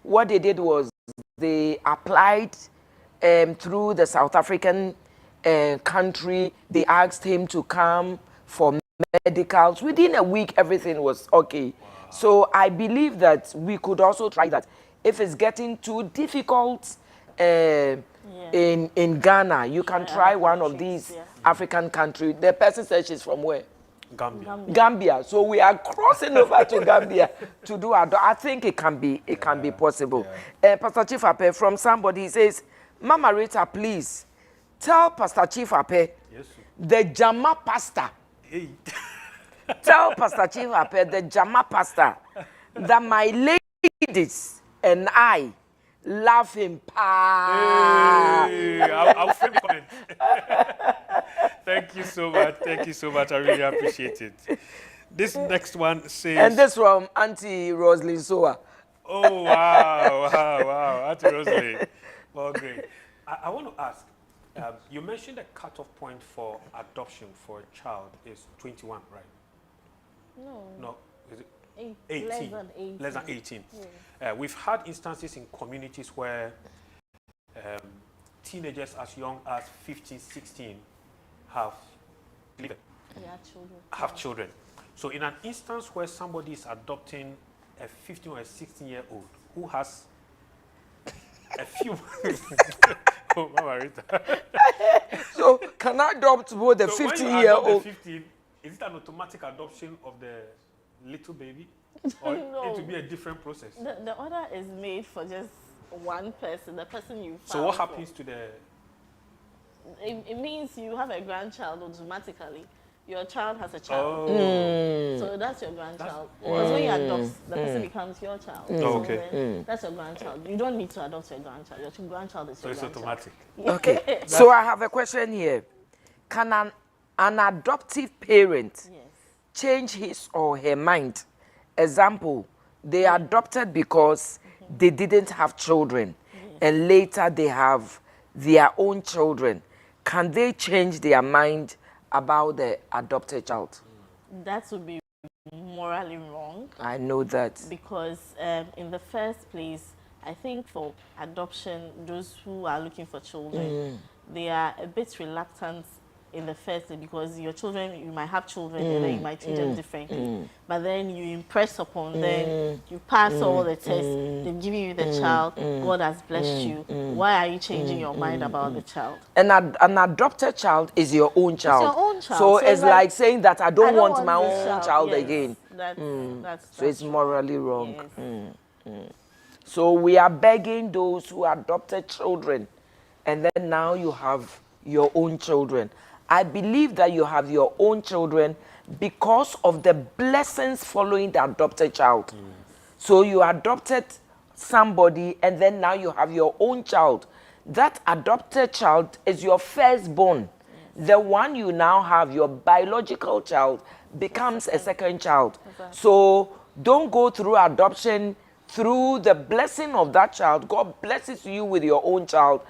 what they did was they applied through the South African country. They asked him to come for medicals. Within a week, everything was okay. Wow. So I believe that we could also try that. If it's getting too difficult in Ghana, you can try one of these African countries. The person says she's from where? Gambia. So we are crossing over to Gambia to do our. I think it can be possible. Pastor Chief Ape, from somebody, he says, Mama Rita, please tell Pastor Chief Ape, the Jama pastor. Tell Pastor Chief Ape, the Jama pastor, that my ladies and I love him. Hey, I'll frame the comment. Thank you so much. Thank you so much. I really appreciate it. This next one says... And this from Auntie Rosalie Soa. Oh, wow. Auntie Rosalie. Well, great. I want to ask, you mentioned the cutoff point for adoption for a child is 21, right? No. Is it 18? Less than 18. Yeah. We've had instances in communities where teenagers as young as 15, 16 have children. So in an instance where somebody is adopting a 15 or a 16-year-old who has a few... Oh, Mama Rita. So can I adopt both the 15-year-old? Is it an automatic adoption of the little baby? Or it will be a different process? The order is made for just one person, the person you found. So what happens to the... It means you have a grandchild automatically. Your child has a child. Oh. So that's your grandchild. Because when you adopt, the person becomes your child. So okay. That's your grandchild. You don't need to adopt your grandchild. Your grandchild is your grandchild. So it's automatic. Okay. So I have a question here. Can an adoptive parent change his or her mind? Example, they adopted because they didn't have children, and later they have their own children. Can they change their mind about the adopted child? That would be morally wrong. I know that. Because in the first place, I think for adoption, those who are looking for children, they are a bit reluctant in the first place because your children, you might have children and then you might treat them differently. But then you impress upon them, you pass all the tests, they've given you the child, God has blessed you. Why are you changing your mind about the child? And an adopted child is your own child. It's your own child. So it's like saying that I don't want my this own child Yes, again. That's It's morally wrong. Yes. So we are begging those who adopted children, and then now you have your own children. I believe that you have your own children because of the blessings following the adopted child. So you adopted somebody, and then now you have your own child. That adopted child is your firstborn. The one you now have, your biological child, becomes a second child. So don't go through adoption. Through the blessing of that child, God blesses you with your own child.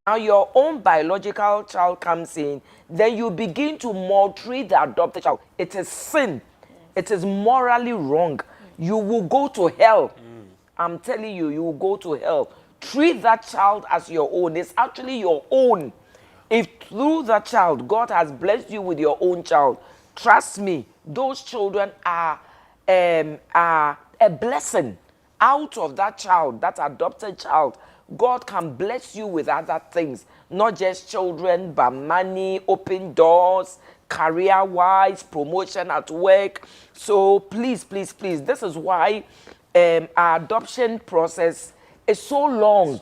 Now your own biological child comes in, then you begin to maltreat the adopted child. It is sin. It is morally wrong. You will go to hell. I'm telling you, you will go to hell. Treat that child as your own. It's actually your own. If through that child, God has blessed you with your own child, trust me, those children are a blessing. Out of that child, that adopted child, God can bless you with other things, not just children, but money, open doors, career-wise, promotion at work. So please, please, please, this is why our adoption process is so long.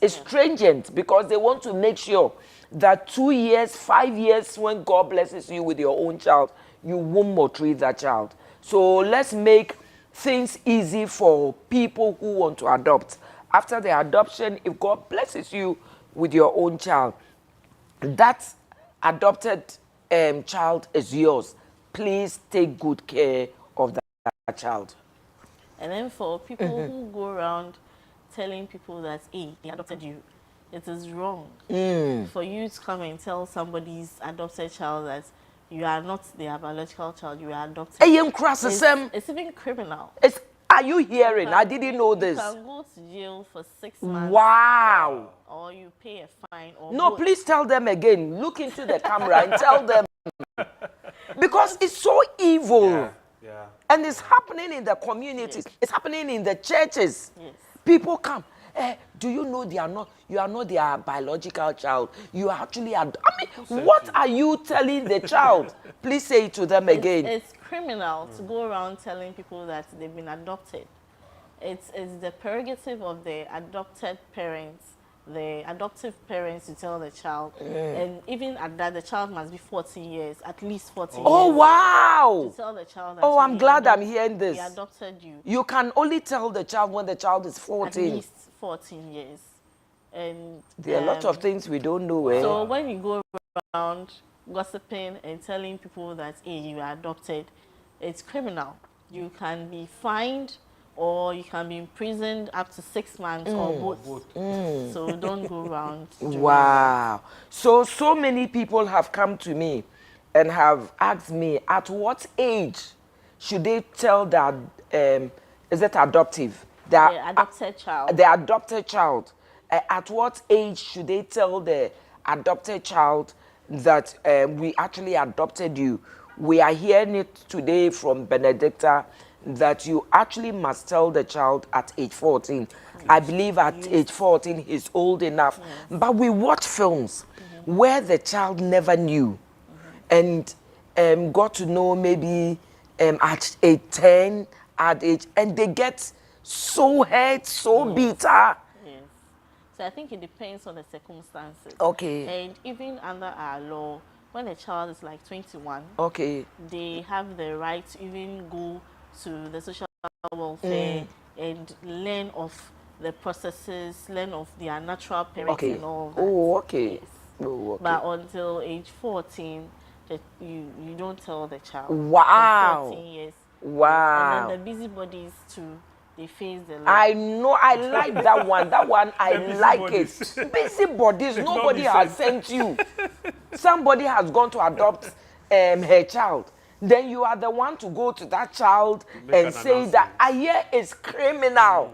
It's stringent because they want to make sure that 2 years, 5 years, when God blesses you with your own child, you won't maltreat that child. So let's make things easy for people who want to adopt. After the adoption, if God blesses you with your own child, that adopted child is yours. Please take good care of that child. And then for people who go around telling people that, hey, he adopted you, it is wrong for you to come and tell somebody's adopted child that you are not their biological child, you are adopted. It's even criminal. Are you hearing? I didn't know this. You can go to jail for 6 months. Wow. Or you pay a fine. Or no, both. Please tell them again. Look into the camera and tell them. Because it's so evil. Yeah. And it's happening in the communities. Yes. It's happening in the churches. Yes. People come. Do you know you are not their biological child? You are actually, what are you telling the child? Please say it to them again. It's criminal to go around telling people that they've been adopted. It's the prerogative of the adopted parents, the adoptive parents to tell the child. And even at that, the child must be 14 years, at least 14 years. Oh, wow. To tell the child that I'm glad I'm hearing this. We adopted you. You can only tell the child when the child is 14. At least 14 years. And there are a lot of things we don't know. So when you go around gossiping and telling people that, hey, you are adopted, it's criminal. You can be fined or you can be imprisoned up to 6 months or both. So don't go around doing wow. That. So many people have come to me and have asked me, at what age should they tell that, is it adoptive? The adopted child. The adopted child. At what age should they tell the adopted child that we actually adopted you? We are hearing it today from Benedicta that you actually must tell the child at age 14. Yes. I believe at age 14 he's old enough. Yes. But we watch films where the child never knew and got to know maybe at age 10, at age, and they get so hurt, so bitter. Yes. So I think it depends on the circumstances. Okay. And even under our law, when a child is like 21, okay, they have the right to even go to the social welfare and learn of the processes, learn of their natural parents and all that. Oh, okay. Yes. Oh, okay. But until age 14, you don't tell the child. Wow. 14 years. Wow. And then the busybodies too, they face the light. I know, I like that one. That one, I like it. Busybodies, nobody has sent you. Somebody has gone to adopt her child. Then you are the one to go to that child and say that I hear is criminal.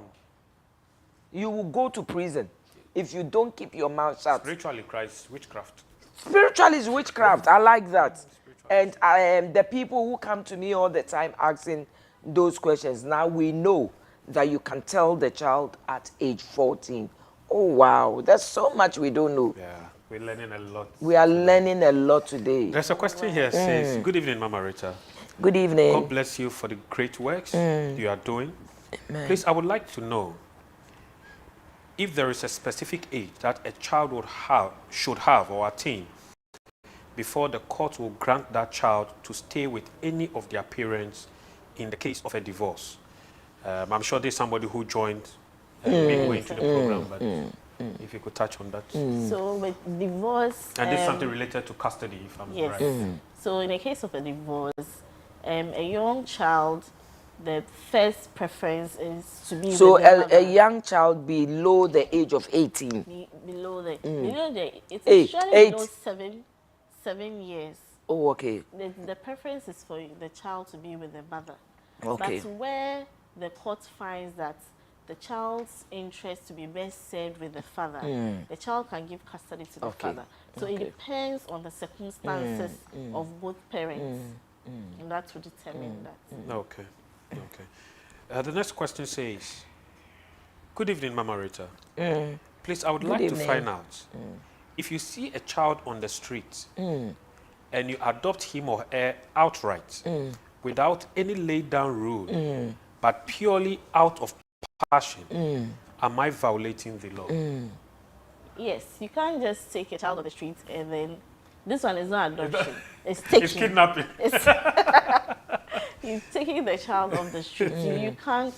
You will go to prison if you don't keep your mouth shut. Spiritually, Christ, witchcraft. Spiritual is witchcraft. I like that. And the people who come to me all the time asking those questions, now we know that you can tell the child at age 14. Oh, wow. There's so much we don't know. Yeah, we're learning a lot. We are learning a lot today. There's a question here. Says, good evening, Mama Rita. Good evening. God bless you for the great works you are doing. Amen. Please, I would like to know if there is a specific age that a child should have or attain before the court will grant that child to stay with any of their parents in the case of a divorce. I'm sure there's somebody who joined midway into the program, but if you could touch on that. So with divorce... And this is something related to custody, if I'm right. So in the case of a divorce, a young child, the first preference is to be with a young child below the age of 18? Below it's usually below 7 years. Oh, okay. The preference is for the child to be with the mother. Okay. But where the court finds that the child's interest to be best served with the father, the child can give custody to the father. So it depends on the circumstances of both parents. And that will determine that. Okay. Okay. The next question says, good evening, Mama Rita. Please, I would like to find out if you see a child on the street and you adopt him or her outright without any laid down rule, but purely out of passion, am I violating the law? Yes, you can't just take a child on the street and then this one is not adoption. It's taking. It's kidnapping. You're taking the child off the street. You can't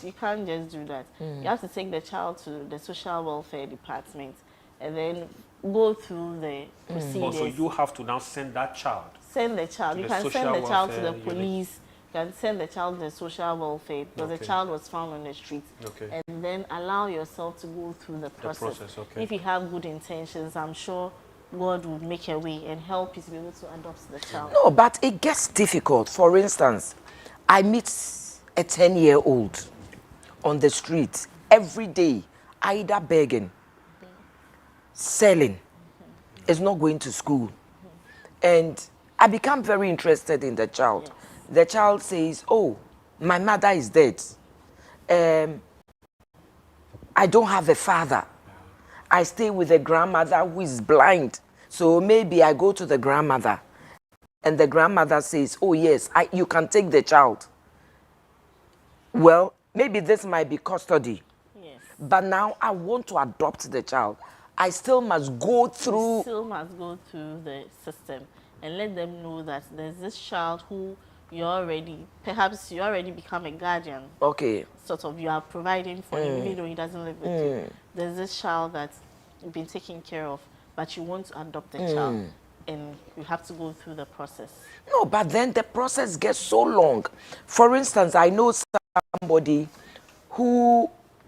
just do that. You have to take the child to the social welfare department and then go through the procedures. So you have to now send that child. Send the child. You can send the child to the police. You can send the child to the social welfare because the child was found on the street. And then allow yourself to go through the process. If you have good intentions, I'm sure God will make a way and help you to be able to adopt the child. No, but it gets difficult. For instance, I meet a 10-year-old on the street every day, either begging, selling, is not going to school. And I become very interested in the child. Yes. The child says, oh, my mother is dead. I don't have a father. I stay with a grandmother who is blind. So maybe I go to the grandmother. And the grandmother says, oh yes, you can take the child. Well, maybe this might be custody. Yes. But now I want to adopt the child. I still must go through. You still must go through the system and let them know that there's this child who perhaps you already become a guardian. Okay. Sort of, you are providing for him even though he doesn't live with you. There's this child that you've been taking care of, but you want to adopt the child, and you have to go through the process. No, but then the process gets so long. For instance, I know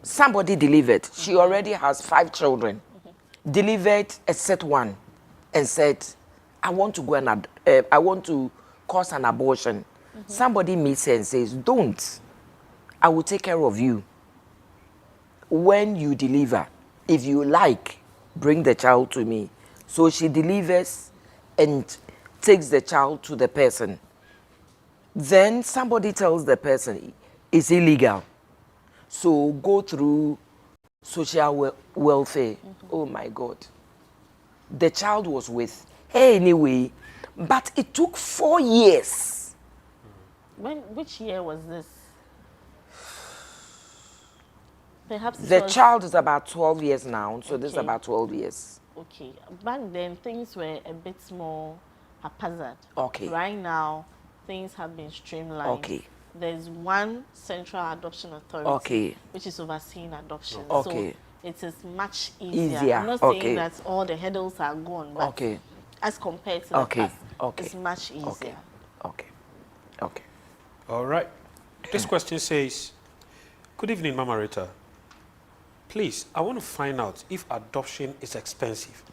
somebody delivered. She already has 5 children. Delivered a set one and said, I want to go and I want to cause an abortion. Somebody meets her and says, don't. I will take care of you. When you deliver, if you like, bring the child to me. So she delivers and takes the child to the person. Then somebody tells the person it's illegal. So go through social welfare. Oh my God. The child was with her anyway, but it took 4 years. Which year was this? Perhaps the child is about 12 years now, so this is Okay. about 12 years. Okay. Back then, things were a bit more haphazard. Okay. Right now, things have been streamlined. Okay. There's one central adoption authority, Okay. which is overseeing adoption. Okay. So it is much easier. Easier. I'm not Okay. saying that all the hurdles are gone, but Okay. as compared to the Okay. past, Okay. it's much easier. Okay. Okay. Okay. All right. This question says, good evening, Mama Rita. Please, I want to find out if adoption is expensive.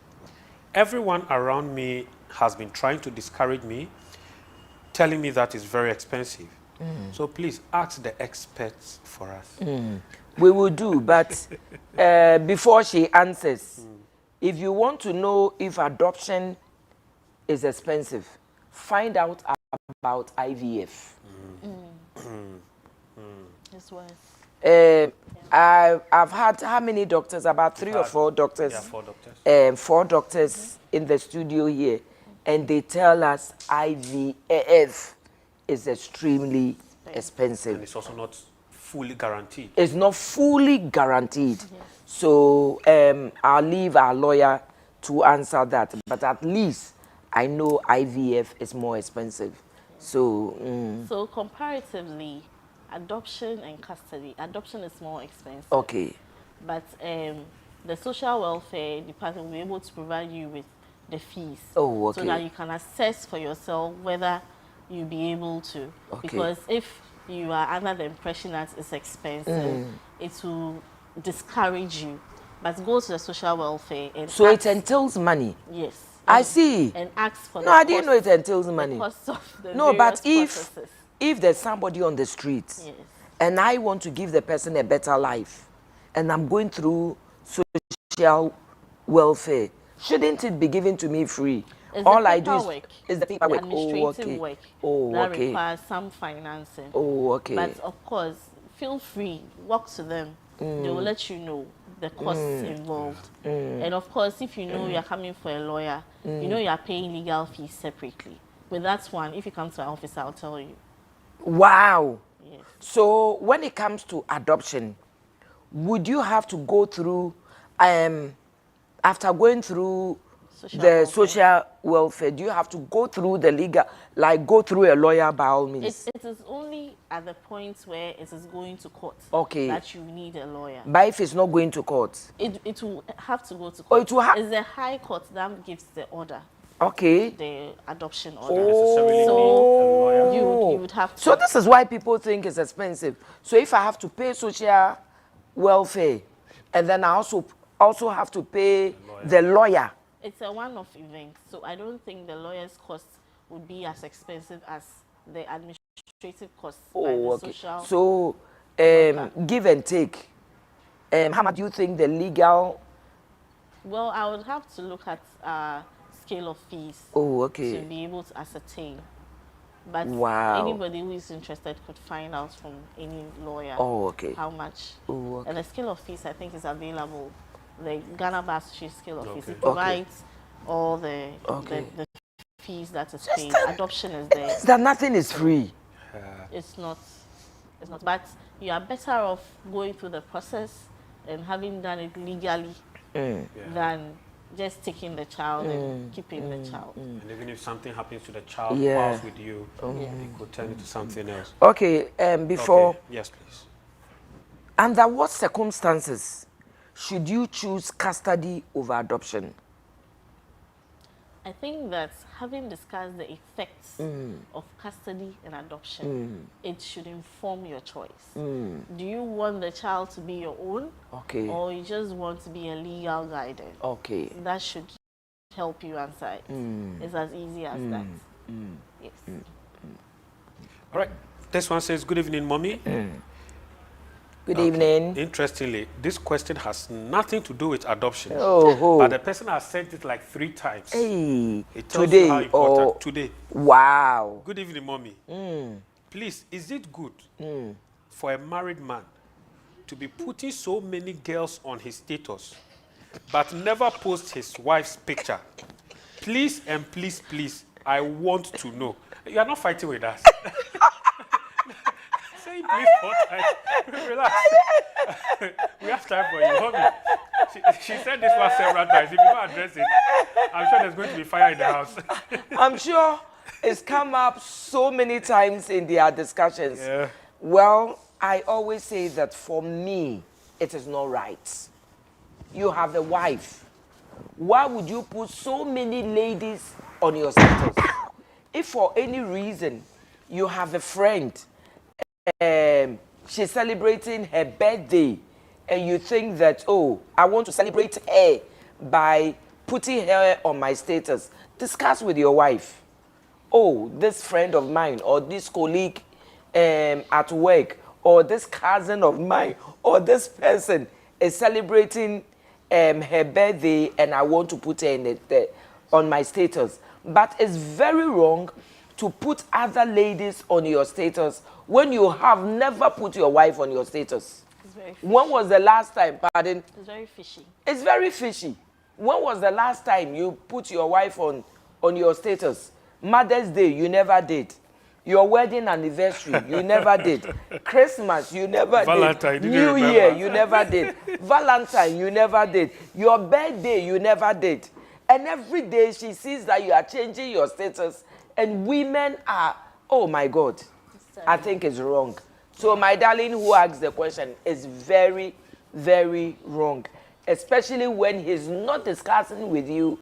Everyone around me has been trying to discourage me, telling me that it's very expensive. So please ask the experts for us. We will do, but before she answers, if you want to know if adoption is expensive, find out about IVF. This was I've had how many doctors? About 3 or 4 doctors. Yeah, 4 doctors. 4 doctors in the studio here, and they tell us IVF is extremely And expensive. it's also not fully guaranteed. It's not fully guaranteed. So I'll leave our lawyer to answer that. But at least I know IVF is more expensive. So, So comparatively, adoption and custody, adoption is more expensive. okay. But the social welfare department will be able to provide you with the fees. Oh, okay. So that you can assess for yourself whether you'll be able to. Okay. Because if you are under the impression that it's expensive, it will discourage you. But go to the social welfare and So ask, it entails money. yes. I see. And ask for No, I didn't know it entails the money. cost of the No, but various processes. if there's somebody on the street Yes. and I want to give the person a better life and I'm going through social welfare, shouldn't it be given to me free? It's All the I do paperwork, is the paperwork. administrative work Oh, that okay. requires some financing. Oh, okay. But of course, feel free, walk to them. They will let you know the costs involved. And of course, if you know you're coming for a lawyer, you know you're paying legal fees separately. With that one, if you come to our office, I'll tell you. Wow. Yes. So when it comes to adoption, would you have to go through, after going through social welfare, do you have to go through the legal, like go through a lawyer by all means? It is only at the point where it is going to court that you need a lawyer. But if it's not going to court? It will have to go to Oh, court. it will It's the high court that gives the order, Okay. the adoption order. Necessarily So need a lawyer. you would have to. So this is why people think it's expensive. So if I have to pay social welfare, and then I also have to pay the lawyer It's a one-off event, so I don't think the lawyer's cost would be as expensive as the administrative costs by the social. So, give and take. How much do you think the legal? Well, I would have to look at scale of fees. Oh, okay. To be able to ascertain. But wow. Anybody who is interested could find out from any lawyer. Oh, okay. How much? Oh, okay. And the scale of fees, I think, is available. The Ghana Bar Association scale of fees. It provides all the fees that is paid. Adoption is there. That nothing is free. It's not. It's not. But you are better off going through the process and having done it legally than just taking the child and keeping the child. And even if something happens to the child whilst with you, it could turn into something else. Okay, before... Okay. Yes, please. Under what circumstances should you choose custody over adoption? I think that having discussed the effects of custody and adoption, it should inform your choice. Do you want the child to be your own? Okay. Or you just want to be a legal guardian? Okay. That should help you answer it. It's as easy as that. Yes. All right. This one says, good evening, Mommy. Good evening. Interestingly, this question has nothing to do with adoption. Oh. But the person has sent it like 3 times. Hey. It tells you how important today. Wow. Good evening, Mommy. Please, is it good for a married man to be putting so many girls on his status, but never post his wife's picture? Please and please, please, I want to know. You are not fighting with us. Say please 4 times. Relax. We have time for you, Mommy. She said this one several times. If you don't address it, I'm sure there's going to be fire in the house. I'm sure it's come up so many times in their discussions. Yeah. Well, I always say that for me, it is not right. You have a wife. Why would you put so many ladies on your status? If for any reason you have a friend, she's celebrating her birthday, and you think that, oh, I want to celebrate her by putting her on my status, discuss with your wife. Oh, this friend of mine, or this colleague at work, or this cousin of mine, or this person is celebrating her birthday, and I want to put her on my status. But it's very wrong to put other ladies on your status when you have never put your wife on your status. It's very fishy. When was the last time, pardon? It's very fishy. It's very fishy. When was the last time you put your wife on your status? Mother's Day, you never did. Your wedding anniversary, you never did. Christmas, you never Valentine, did. New Year, you never did. Valentine, you never did. Your birthday, you never did. And every day she sees that you are changing your status, and women are, oh my God, I think it's wrong. So my darling who asked the question is very, very wrong, especially when he's not discussing with you,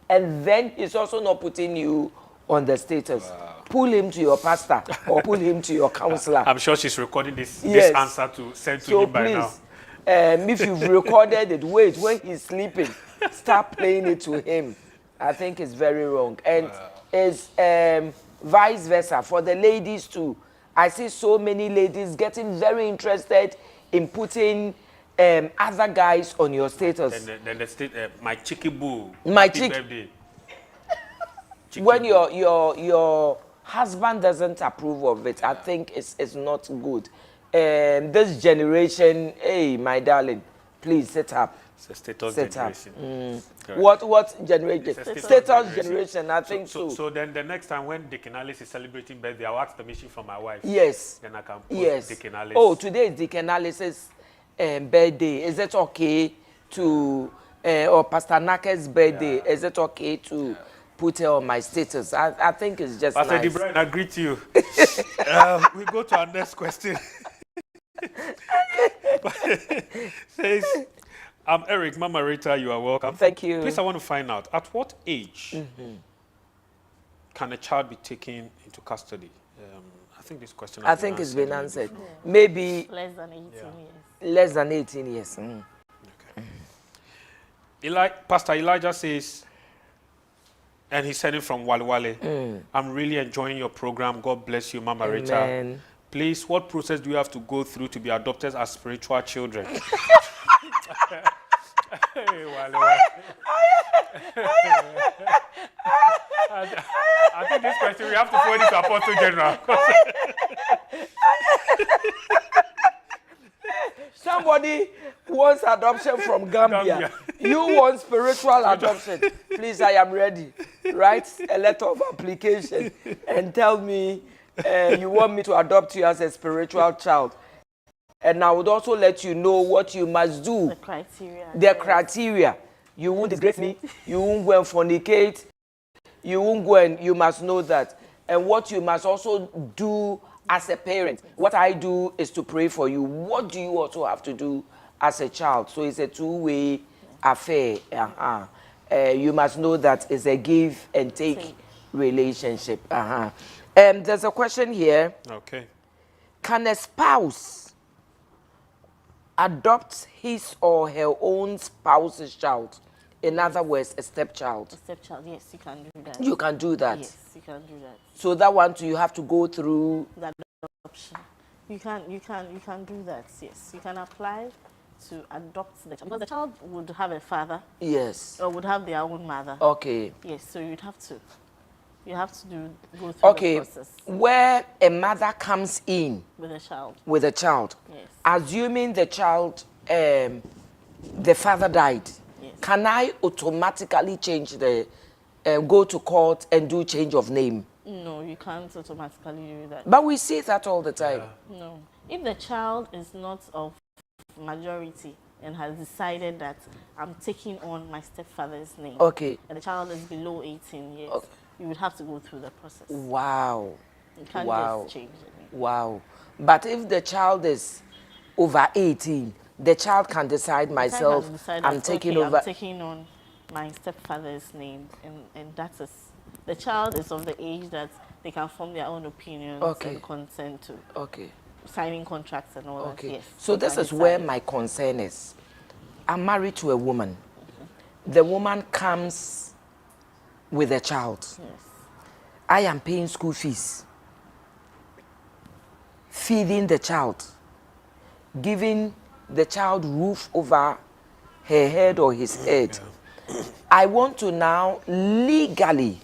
and then he's also not putting you on the status. Wow. Pull him to your pastor or pull him to your counselor. I'm sure she's recording this answer to send to him by now. If you've recorded it, wait, when he's sleeping, start playing it to him. I think it's very wrong. And it's vice versa for the ladies too. I see so many ladies getting very interested in putting other guys on your status. Then the state, my chicky boo, my happy birthday. When your husband doesn't approve of it, I think it's not good. This generation, hey, my darling, please set up. It's a status generation. What generation? Status generation, I think so. So then the next time when Deacon Alice is celebrating birthday, I'll ask permission from my wife. Yes. Then I can post Deacon Alice. Oh, today is Deacon Alice's birthday. Is it okay to, or Pastor Naka's birthday, is it okay to put her on my status? I think it's just Pastor nice. DeBruyne, I greet you. We go to our next question. Says, I'm Eric, Mama Rita, you are welcome. Thank you. Please, I want to find out, at what age can a child be taken into custody? I think this question has been answered. Yeah. Maybe less than 18 years. Less than 18 years. Okay. Pastor Elijah says, And he's sending from Wale Wale. I'm really enjoying your program. God bless you, Mama Rita. Please, what process do you have to go through to be adopted as spiritual children? Hey, Wale Wale. I think this question we have to forward it to Apostle General. Somebody wants adoption from Gambia. You want spiritual adoption. Please, I am ready. Write a letter of application and tell me you want me to adopt you as a spiritual child. And I would also let you know what you must do. The criteria. The criteria. You won't disgrace me. You won't go and fornicate. You won't go and you must know that. And what you must also do as a parent. What I do is to pray for you. What do you also have to do as a child? So it's a two-way affair. You must know that it's a give and take relationship. There's a question here. Okay. Can a spouse adopt his or her own spouse's child? In other words, a stepchild. A stepchild, yes, you can do that. You can do that. Yes, you can do that. So that one too, you have to go through that adoption. You can do that. Yes, you can apply to adopt the child because the child would have a father. Yes. Or would have their own mother. Okay. Yes, so you have to go through the process. Where a mother comes in with a child. With a child. Yes. Assuming the child, the father died. Yes. Can I automatically change the, go to court and do change of name? No, you can't automatically do that. But we see that all the time. Yeah. No. If the child is not of majority and has decided that I'm taking on my stepfather's name. Okay. And the child is below 18 years. Okay. You would have to go through the process. Wow. You can't just change it. Wow. But if the child is over 18, the child can decide myself, I'm taking over. I'm taking on my stepfather's name. And that is, the child is of the age that they can form their own opinions and consent to. Okay. Signing contracts and all that, yes. So this is where my concern is. I'm married to a woman. The woman comes with a child. Yes. I am paying school fees, feeding the child, giving the child roof over her head or his head. I want to now legally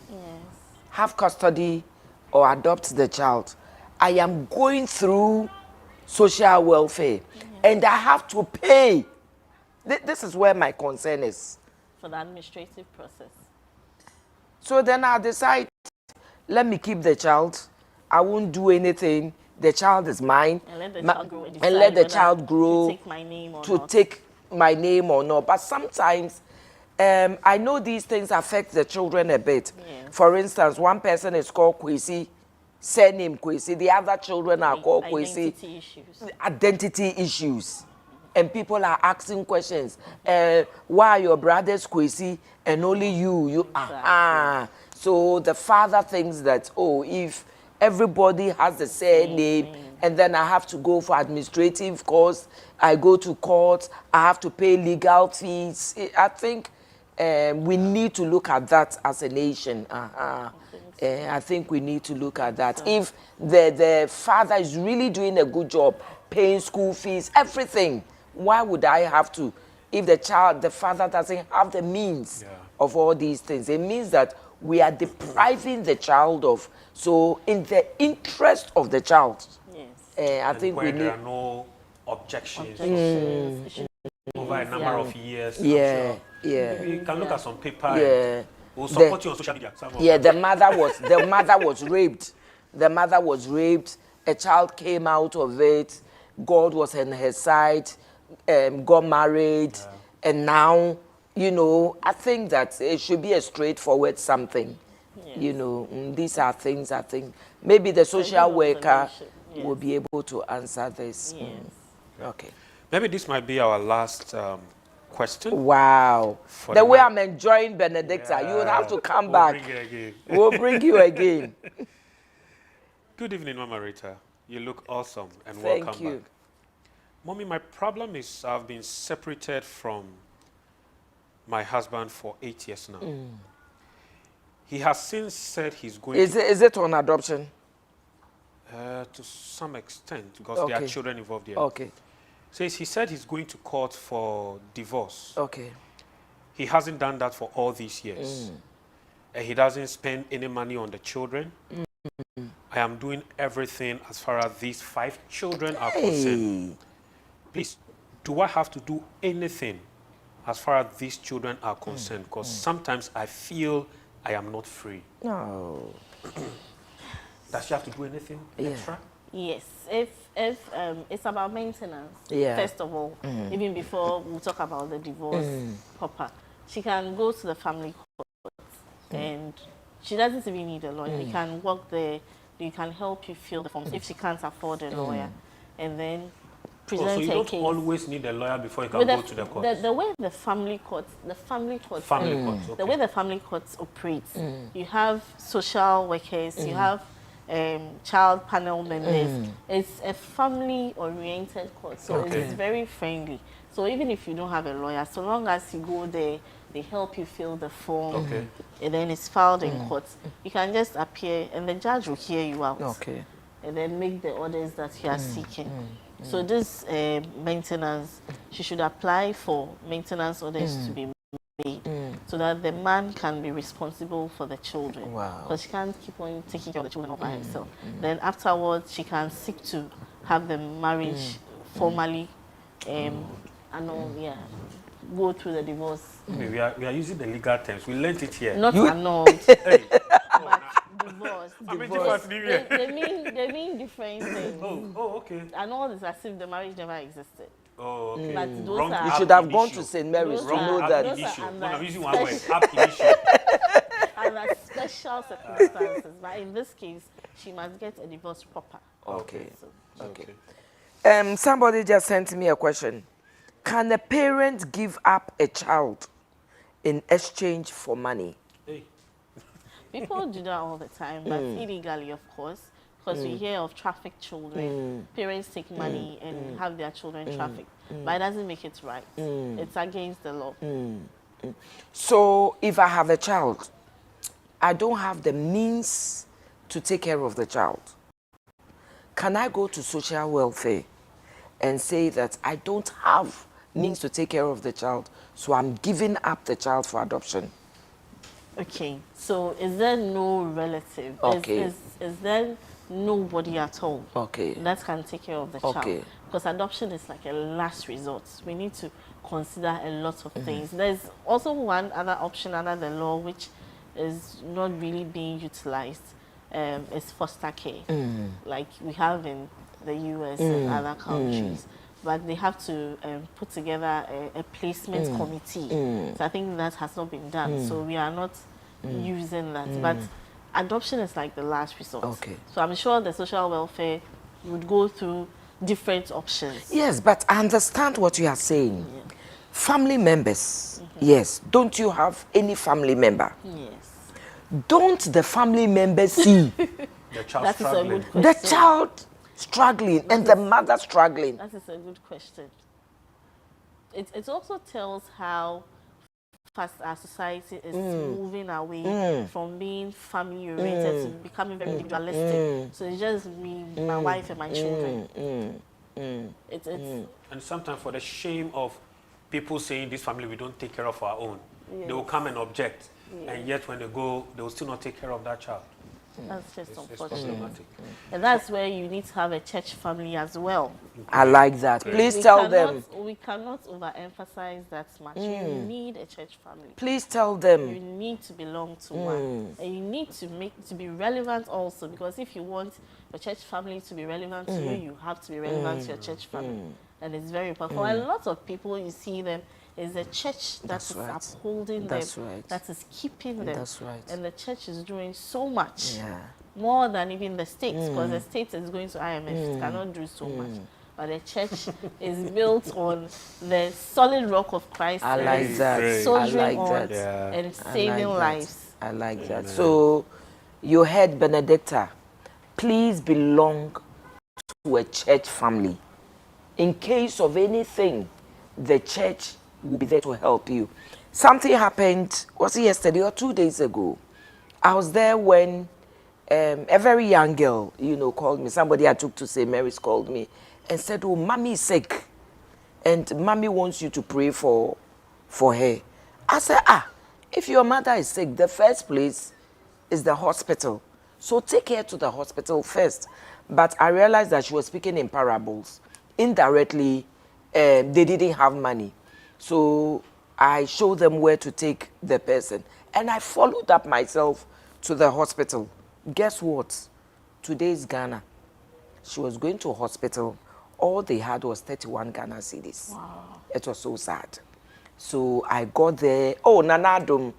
have custody or adopt the child. I am going through social welfare and I have to pay. This is where my concern is. For the administrative process. So then I decide, let me keep the child. I won't do anything. The child is mine. And let the child grow. And let the child grow to take my name or to not. take my name or not. But sometimes, I know these things affect the children a bit. Yes. For instance, one person is called Kwesi, surname Kwesi. The other children are called Kwesi. Identity issues. Identity issues. And people are asking questions. Why are your brothers Kwesi and only you? Exactly. So the father thinks that, oh, if everybody has the same name, and then I have to go for administrative costs, I go to court, I have to pay legal fees. I think we need to look at that as a nation. I think we need to look at that. If the father is really doing a good job, paying school fees, everything, why would I have to? If the father doesn't have the means of all these things, it means that we are depriving the child of. So in the interest of the child, I think we need. There are no objections over a number of years. Maybe you can look at some paper. We'll support you on social media. The mother was raped. The mother was raped. A child came out of it. God was on her side. Got married, and now, I think that it should be a straightforward something. These are things I think maybe the social worker will be able to answer this. Okay. Maybe this might be our last question. Wow. The way I'm enjoying Benedicta, you would have to come back. Bring you again. We'll bring you again. Good evening, Mama Rita. You look awesome and welcome back. Mommy, my problem is I've been separated from my husband for 8 years now. He has since said he's going Is it on adoption? to some extent, because there are children involved here. Okay. Says he said he's going to court for divorce. Okay. He hasn't done that for all these years. And he doesn't spend any money on the children. I am doing everything as far as these 5 children are concerned. Please, do I have to do anything as far as these children are concerned? Because sometimes I feel I am not free. No. Does she have to do anything extra? Yes, if it's about maintenance, first of all, even before we talk about the divorce proper, she can go to the family court and she doesn't even need a lawyer. You can work there, you can help you fill the forms if she can't afford a lawyer, and then present so you her don't case. Always need a lawyer before you can go to the court. The way the family courts, okay. the way the family courts operates, you have social workers, you have child panel members. It's a family-oriented court, so it's very friendly. So even if you don't have a lawyer, so long as you go there, they help you fill the form, and then it's filed in court. You can just appear, and the judge will hear you out, and then make the orders that you are seeking. So this maintenance, she should apply for maintenance orders to be made, so that the man can be responsible for the children. Because she can't keep on taking care of the children all by herself. Then afterwards, she can seek to have the marriage formally, and all, go through the divorce. We are using the legal terms. We learned it here. Not annulled, but divorce. They mean different things. Okay. Annulled is as if the marriage never existed. Oh, okay. But those You should have gone to St. Mary's to know that. I'm using one word, ab initio. Under special circumstances. But in this case, she must get a divorce proper. Okay. So, Okay. Somebody just sent me a question. Can a parent give up a child in exchange for money? Hey. People do that all the time, but illegally, of course, because we hear of trafficked children. Parents take money and have their children trafficked, but it doesn't make it right. It's against the law. So if I have a child, I don't have the means to take care of the child. Can I go to social welfare and say that I don't have means to take care of the child, so I'm giving up the child for adoption? Okay, so is there no relative? Okay. Is there nobody at all that can take care of the child? Because adoption is like a last resort. We need to consider a lot of things. There's also one other option under the law which is not really being utilized. Is foster care, like we have in the US and other countries. But they have to put together a placement committee. So I think that has not been done. So we are not using that. But adoption is like the last resort. So I'm sure the social welfare would go through different options. Yes, but I understand what you are saying. Family members, yes. Don't you have any family member? Yes. Don't the family members see The child That is a struggling. good question. the child struggling and the mother struggling? That is a good question. It also tells how fast our society is moving away from being family-oriented to becoming very individualistic. So it's just me, my wife, and my children. And sometimes for the shame of people saying this family, we don't take care of our own, they will come and object. And yet when they go, they will still not take care of that child. That's just It's unfortunate. problematic. And that's where you need to have a church family as well. I like that. Please tell them. We cannot overemphasize that much. You need a church family. Please tell You them. need to belong to one. And you need to be relevant also, because if you want your church family to be relevant to you, you have to be relevant to your church family. And it's very important. For a lot of people, you see them, is a church that is upholding them, that is keeping them. That's right. And the church is doing so much, more than even the states, because the state is going to IMF, it cannot do so much. But the church is built on the solid rock of Christ. I like that. Soldiering I like on that. and saving lives. I like that. So, you heard Benedicta. Please belong to a church family. In case of anything, the church will be there to help you. Something happened, was it yesterday or 2 days ago? I was there when a very young girl, called me. Somebody I took to St. Mary's called me and said, oh, mommy is sick. And mommy wants you to pray for her. I said, if your mother is sick, the first place is the hospital. So take her to the hospital first. But I realized that she was speaking in parables. Indirectly, they didn't have money. So I showed them where to take the person. And I followed up myself to the hospital. Guess what? Today's Ghana. She was going to a hospital. All they had was 31 Ghana cedis. Wow. It was so sad. So I got there. Oh, Nanadum.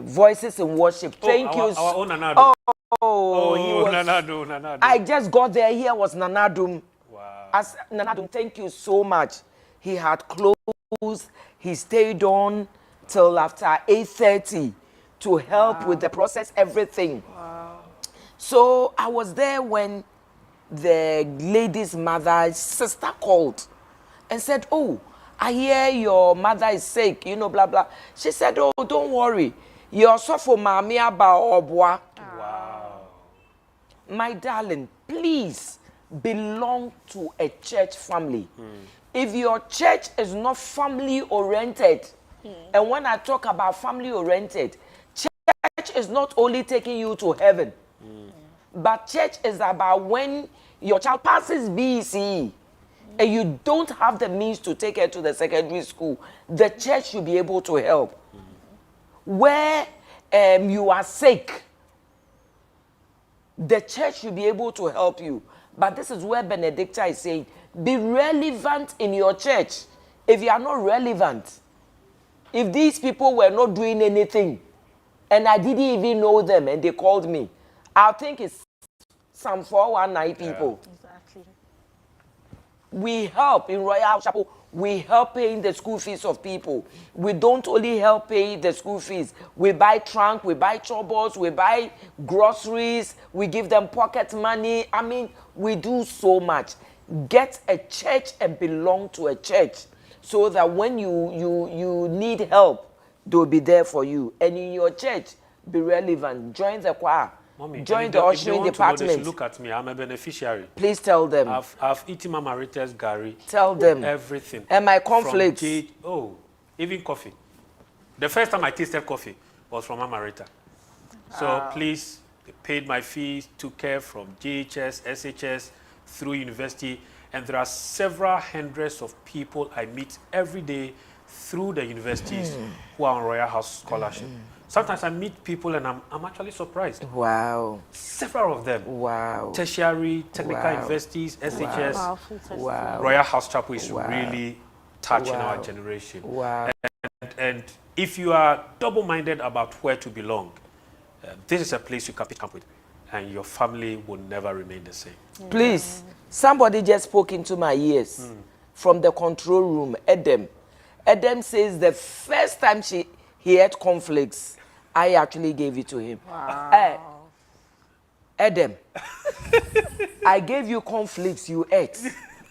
Voices in Worship. Thank you. Our own Nanadum. Oh, Nanadum. I just got there. Here was Nanadum. Wow. As Nanadum, thank you so much. He had clothes. He stayed on till after 8:30 to help with the process, everything. Wow. So I was there when the lady's mother's sister called and said, oh, I hear your mother is sick, blah, blah. She said, oh, don't worry. You're so for Mami Aba Obwa. Wow. My darling, please belong to a church family. If your church is not family oriented, and when I talk about family oriented, church is not only taking you to heaven, but church is about when your child passes BECE and you don't have the means to take her to the secondary school, the church should be able to help. Where you are sick, the church should be able to help you. But this is where Benedicta is saying, be relevant in your church. If you are not relevant, if these people were not doing anything, and I didn't even know them, and they called me, I think it's some 419 people. Yeah. Exactly. We help in Royal Chapel. We help paying the school fees of people. We don't only help pay the school fees. We buy trunk, we buy troubles, we buy groceries, we give them pocket money. I mean, we do so much. Get a church and belong to a church so that when you need help, they'll be there for you. And in your church, be relevant. Join the choir. Mommy, join the ushering department. They should look at me. I'm a beneficiary. Please tell them. I've eaten Mama Rita's Gary. Tell them. Everything. And my cornflakes. Even coffee. The first time I tasted coffee was from Mama Rita. So please, they paid my fees, took care from JHS, SHS, through university. And there are several hundreds of people I meet every day through the universities who are on Royal House Scholarship. Sometimes I meet people and I'm actually surprised. Wow. Several of them. Wow. Tertiary, technical universities, SHS. Wow. Royal House Chapel is really touching our generation. Wow. And if you are double-minded about where to belong, this is a place you can pick up with, and your family will never remain the same. Please, somebody just spoke into my ears from the control room, Edem. Edem says the first time he ate cornflakes, I actually gave it to him. Wow. Edem, I gave you cornflakes, you ate.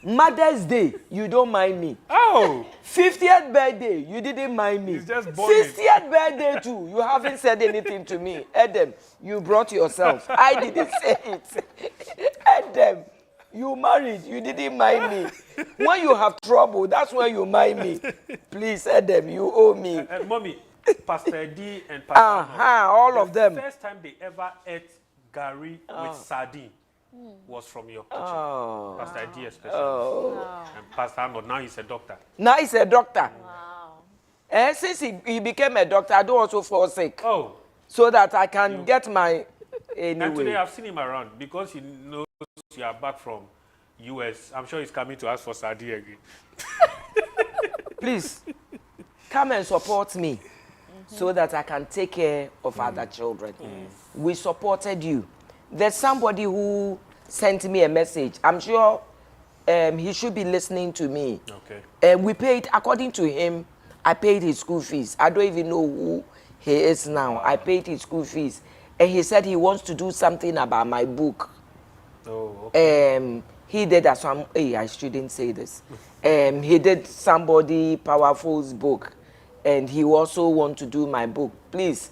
Mother's Day, you don't mind me. Oh! 50th birthday, you didn't mind me. 60th birthday too, you haven't said anything to me. Edem, you brought yourself. I didn't say it. Edem, you married, you didn't mind me. When you have trouble, that's when you mind me. Please, Edem, you owe me. Mommy, Pastor D and Pastor all of them. The first time they ever ate Gary with sardine was from your kitchen. Pastor D especially. And Pastor Arnold, now he's a doctor. Now he's a doctor. Wow. And since he became a doctor, I don't also fall sick. Oh. So that I can get my... Anyway. And today I've seen him around because he knows you are back from US. I'm sure he's coming to ask for sardine again. Please, come and support me so that I can take care of other children. We supported you. There's somebody who sent me a message. I'm sure he should be listening to me. Okay. We paid, according to him, I paid his school fees. I don't even know who he is now. I paid his school fees. And he said he wants to do something about my book. Oh, okay. He did as I shouldn't say this. He did somebody powerful's book. and he also want to do my book. Please,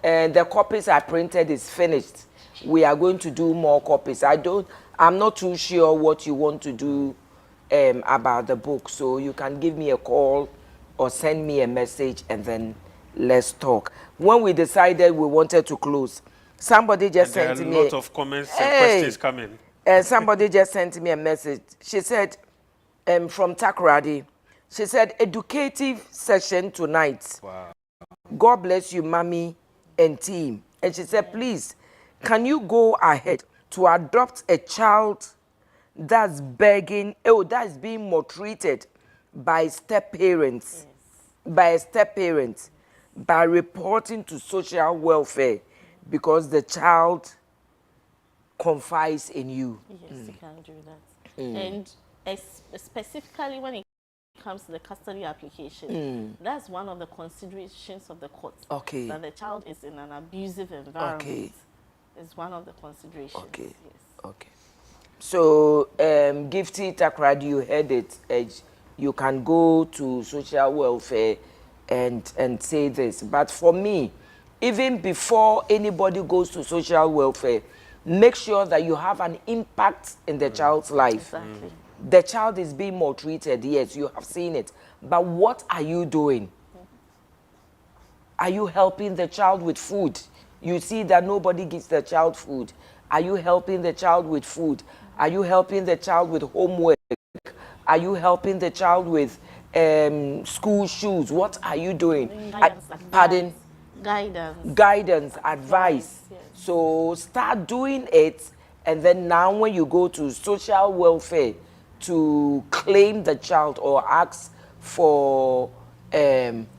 the copies I printed is finished. We are going to do more copies. I'm not too sure what you want to do about the book, so you can give me a call or send me a message and then let's talk. When we decided we wanted to close, somebody just sent me a lot of comments and questions coming. Somebody just sent me a message. She said, from Takoradi, she said, educative session tonight. Wow. God bless you, mommy and team. And she said, please, can you go ahead to adopt a child that's begging, that's being maltreated by step-parents, by reporting to social welfare because the child confides in you. Yes, you can do that. And specifically when it comes to the custody application, that's one of the considerations of the court. Okay. That the child is in an abusive environment. Okay. Is one of the considerations. Okay. Yes. Okay. So, Gifty Takradi, you heard it. You can go to social welfare and say this. But for me, even before anybody goes to social welfare, make sure that you have an impact in the child's life. Exactly. The child is being maltreated, yes, you have seen it. But what are you doing? Are you helping the child with food? You see that nobody gives the child food. Are you helping the child with food? Are you helping the child with homework? Are you helping the child with school shoes? What are you doing? Pardon? Guidance, advice. Yes. So start doing it, and then now when you go to social welfare to claim the child or ask for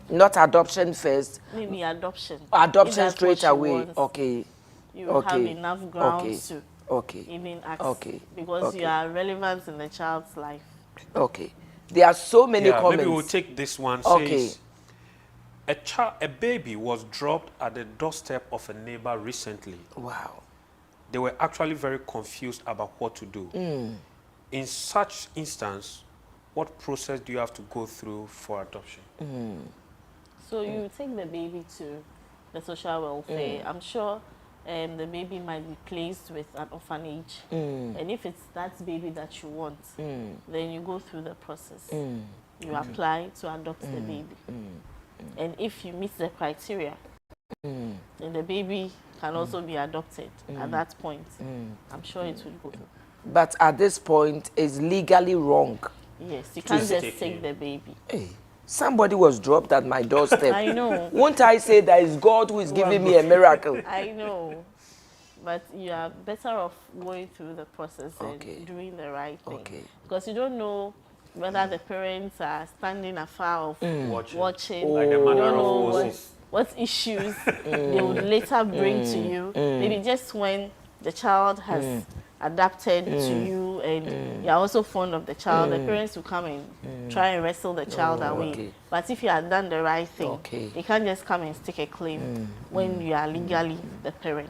not adoption first, maybe adoption. Adoption straight away. Okay. You have enough grounds to even ask because you are relevant in the child's life. Okay. There are so many comments. Maybe we'll take this one. Okay. Says, a baby was dropped at the doorstep of a neighbor recently. Wow. They were actually very confused about what to do. In such instance, what process do you have to go through for adoption? So you take the baby to the social welfare. I'm sure the baby might be placed with an orphanage. And if it's that baby that you want, then you go through the process. You apply to adopt the baby. And if you meet the criteria, then the baby can also be adopted at that point. I'm sure it will go. But at this point, it's legally wrong. Yes, you can't just take the baby. Hey, somebody was dropped at my doorstep. I know. Won't I say that it's God who is giving me a miracle? I know. But you are better off going through the process and doing the right thing. Because you don't know whether the parents are standing afar of watching. Like the you manner don't of know what issues they would later bring to you. Maybe just when the child has adapted to you and you're also fond of the child, the parents will come and try and wrestle the child away. But if you have done the right thing, they can't just come and stick a claim when you are legally the parent.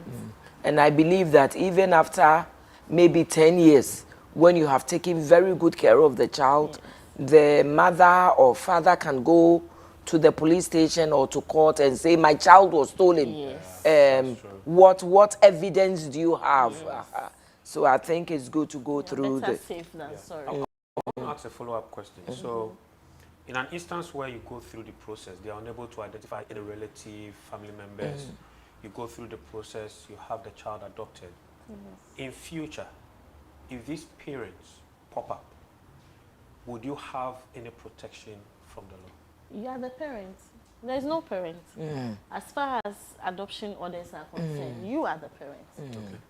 And I believe that even after maybe 10 years, when you have taken very good care of the child, the mother or father can go to the police station or to court and say, my child was stolen. What evidence do you have? So I think it's good to go through better safe than sorry. I want to ask a follow-up question. So, in an instance where you go through the process, they are unable to identify any relative, family members, you go through the process, you have the child adopted. In future, if these parents pop up, would you have any protection from the law? You are the parent. There is no parent. As far as adoption orders are concerned, you are the parent.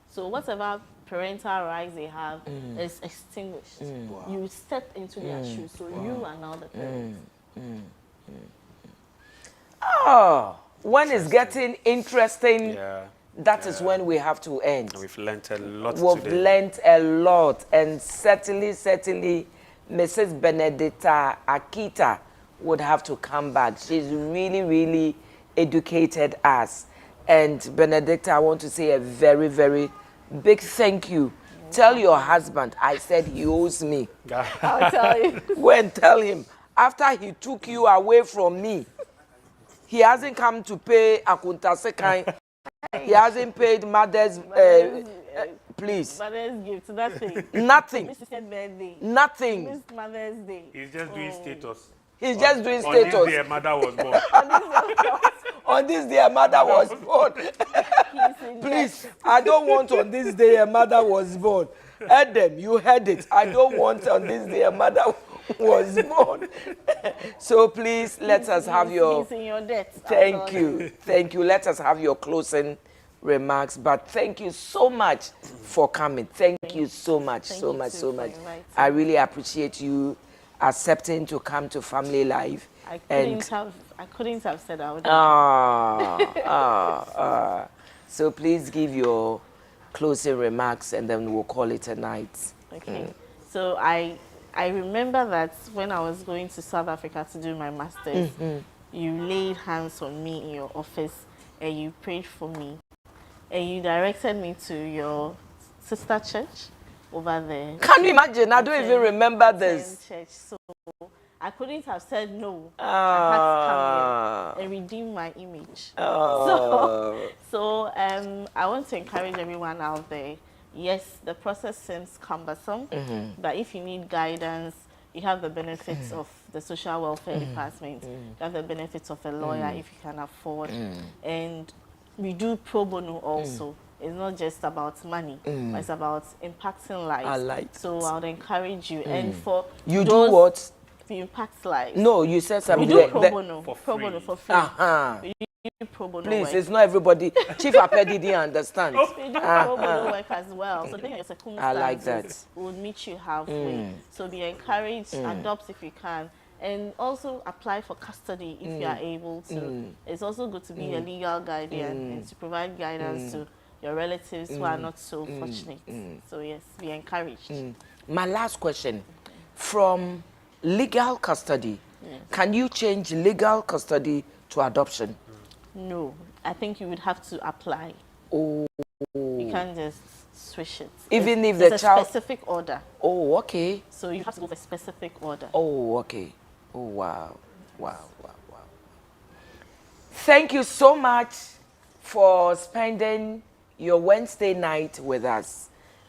So whatever parental rights they have is extinguished. You step into their shoes, so you are now the parent. Oh, when it's getting interesting, that is when we have to end. We've learned a lot We've learned a lot, and certainly, Mrs. Benedicta Akita would have to come back. She's really, really educated us. And Benedicta, I want to say a very, very big thank you. Tell your husband I said he owes me. I'll tell you. Go and tell him. After he took you away from me, He hasn't come to pay Akunta Sekai. He hasn't paid mother's, please. Mother's gift, nothing. Nothing. Mrs. birthday. Nothing. Miss Mother's Day. He's just doing status. He's just doing On this status. day, a mother was born. On this day, a mother was born. Please, I don't want on this day a mother was born. Adam, you heard it. I don't want on this day a mother was born. So please, let us have your... He's in your debt. Thank you. Thank you. Let us have your closing remarks. But thank you so much for coming. Thank you so much, so much. I really appreciate you accepting to come to Family Life. I couldn't have said I would. So please give your closing remarks and then we'll call it a night. Okay. So I remember that when I was going to South Africa to do my master's, you laid hands on me in your office and you prayed for me. And you directed me to your sister church over there. Can you imagine? I don't even remember this. Church. So I couldn't have said no. I had to come here and redeem my image. So I want to encourage everyone out there. Yes, the process seems cumbersome, but if you need guidance, you have the benefits of the social welfare department. You have the benefits of a lawyer if you can afford. And we do pro bono also. It's not just about money, but it's about impacting lives. I like so I would encourage you. And for you do what? To impact lives. No, you said something. We do pro bono for free. We do pro bono Please, work. it's not everybody. Chief Apedi didn't understand. We do pro bono work as well. So then I like that. We'll meet you halfway. So be encouraged, adopt if you can. And also apply for custody if you are able to. It's also good to be a legal guardian and to provide guidance to your relatives who are not so fortunate. So yes, be encouraged. My last question. From legal custody, can you change legal custody to adoption? No, I think you would have to apply. Oh. You can't just switch it. Even if it's the a child... specific order. Oh, okay. So you have to go for a specific order. Oh, okay. Oh, wow. Thank you so much for spending your Wednesday night with us.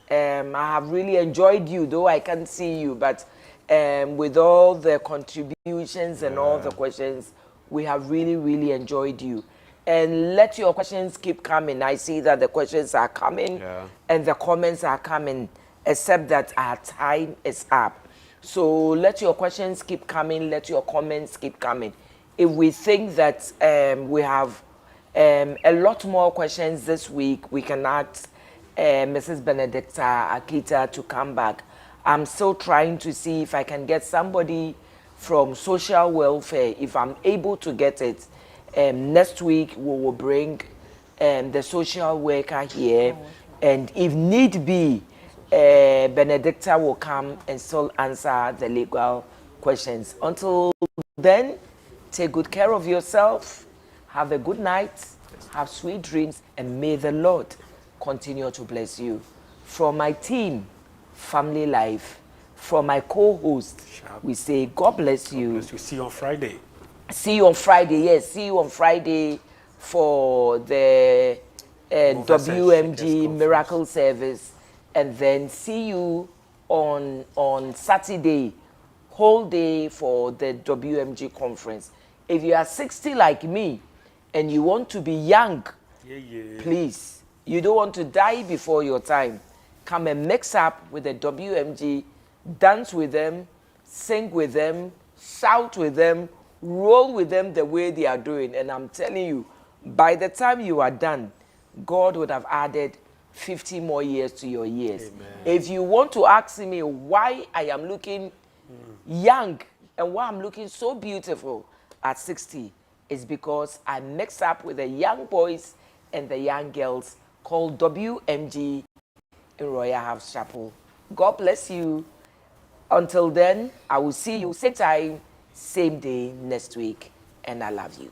I have really enjoyed you, though I can't see you, but with all the contributions and all the questions, we have really enjoyed you. And let your questions keep coming. I see that the questions are coming and the comments are coming, except that our time is up. So let your questions keep coming, let your comments keep coming. If we think that we have a lot more questions this week, we can ask Mrs. Benedicta Akita to come back. I'm still trying to see if I can get somebody from social welfare. If I'm able to get it, next week we will bring the social worker here. And if need be, Benedicta will come and still answer the legal questions. Until then, take good care of yourself. Have a good night. Have sweet dreams. And may the Lord continue to bless you. From my team, Family Life, from my co-host, we say God bless you. God bless you. See you on Friday. See you on Friday. Yes, see you on Friday for the WMG Miracle Service. And then see you on Saturday, whole day for the WMG conference. If you are 60 like me and you want to be young, please, you don't want to die before your time, come and mix up with the WMG, dance with them, sing with them, shout with them, roll with them the way they are doing. And I'm telling you, by the time you are done, God would have added 50 more years to your years. Amen. If you want to ask me why I am looking young and why I'm looking so beautiful at 60, it's because I mix up with the young boys and the young girls called WMG in Royal House Chapel. God bless you. Until then, I will see you same time, same day next week. And I love you.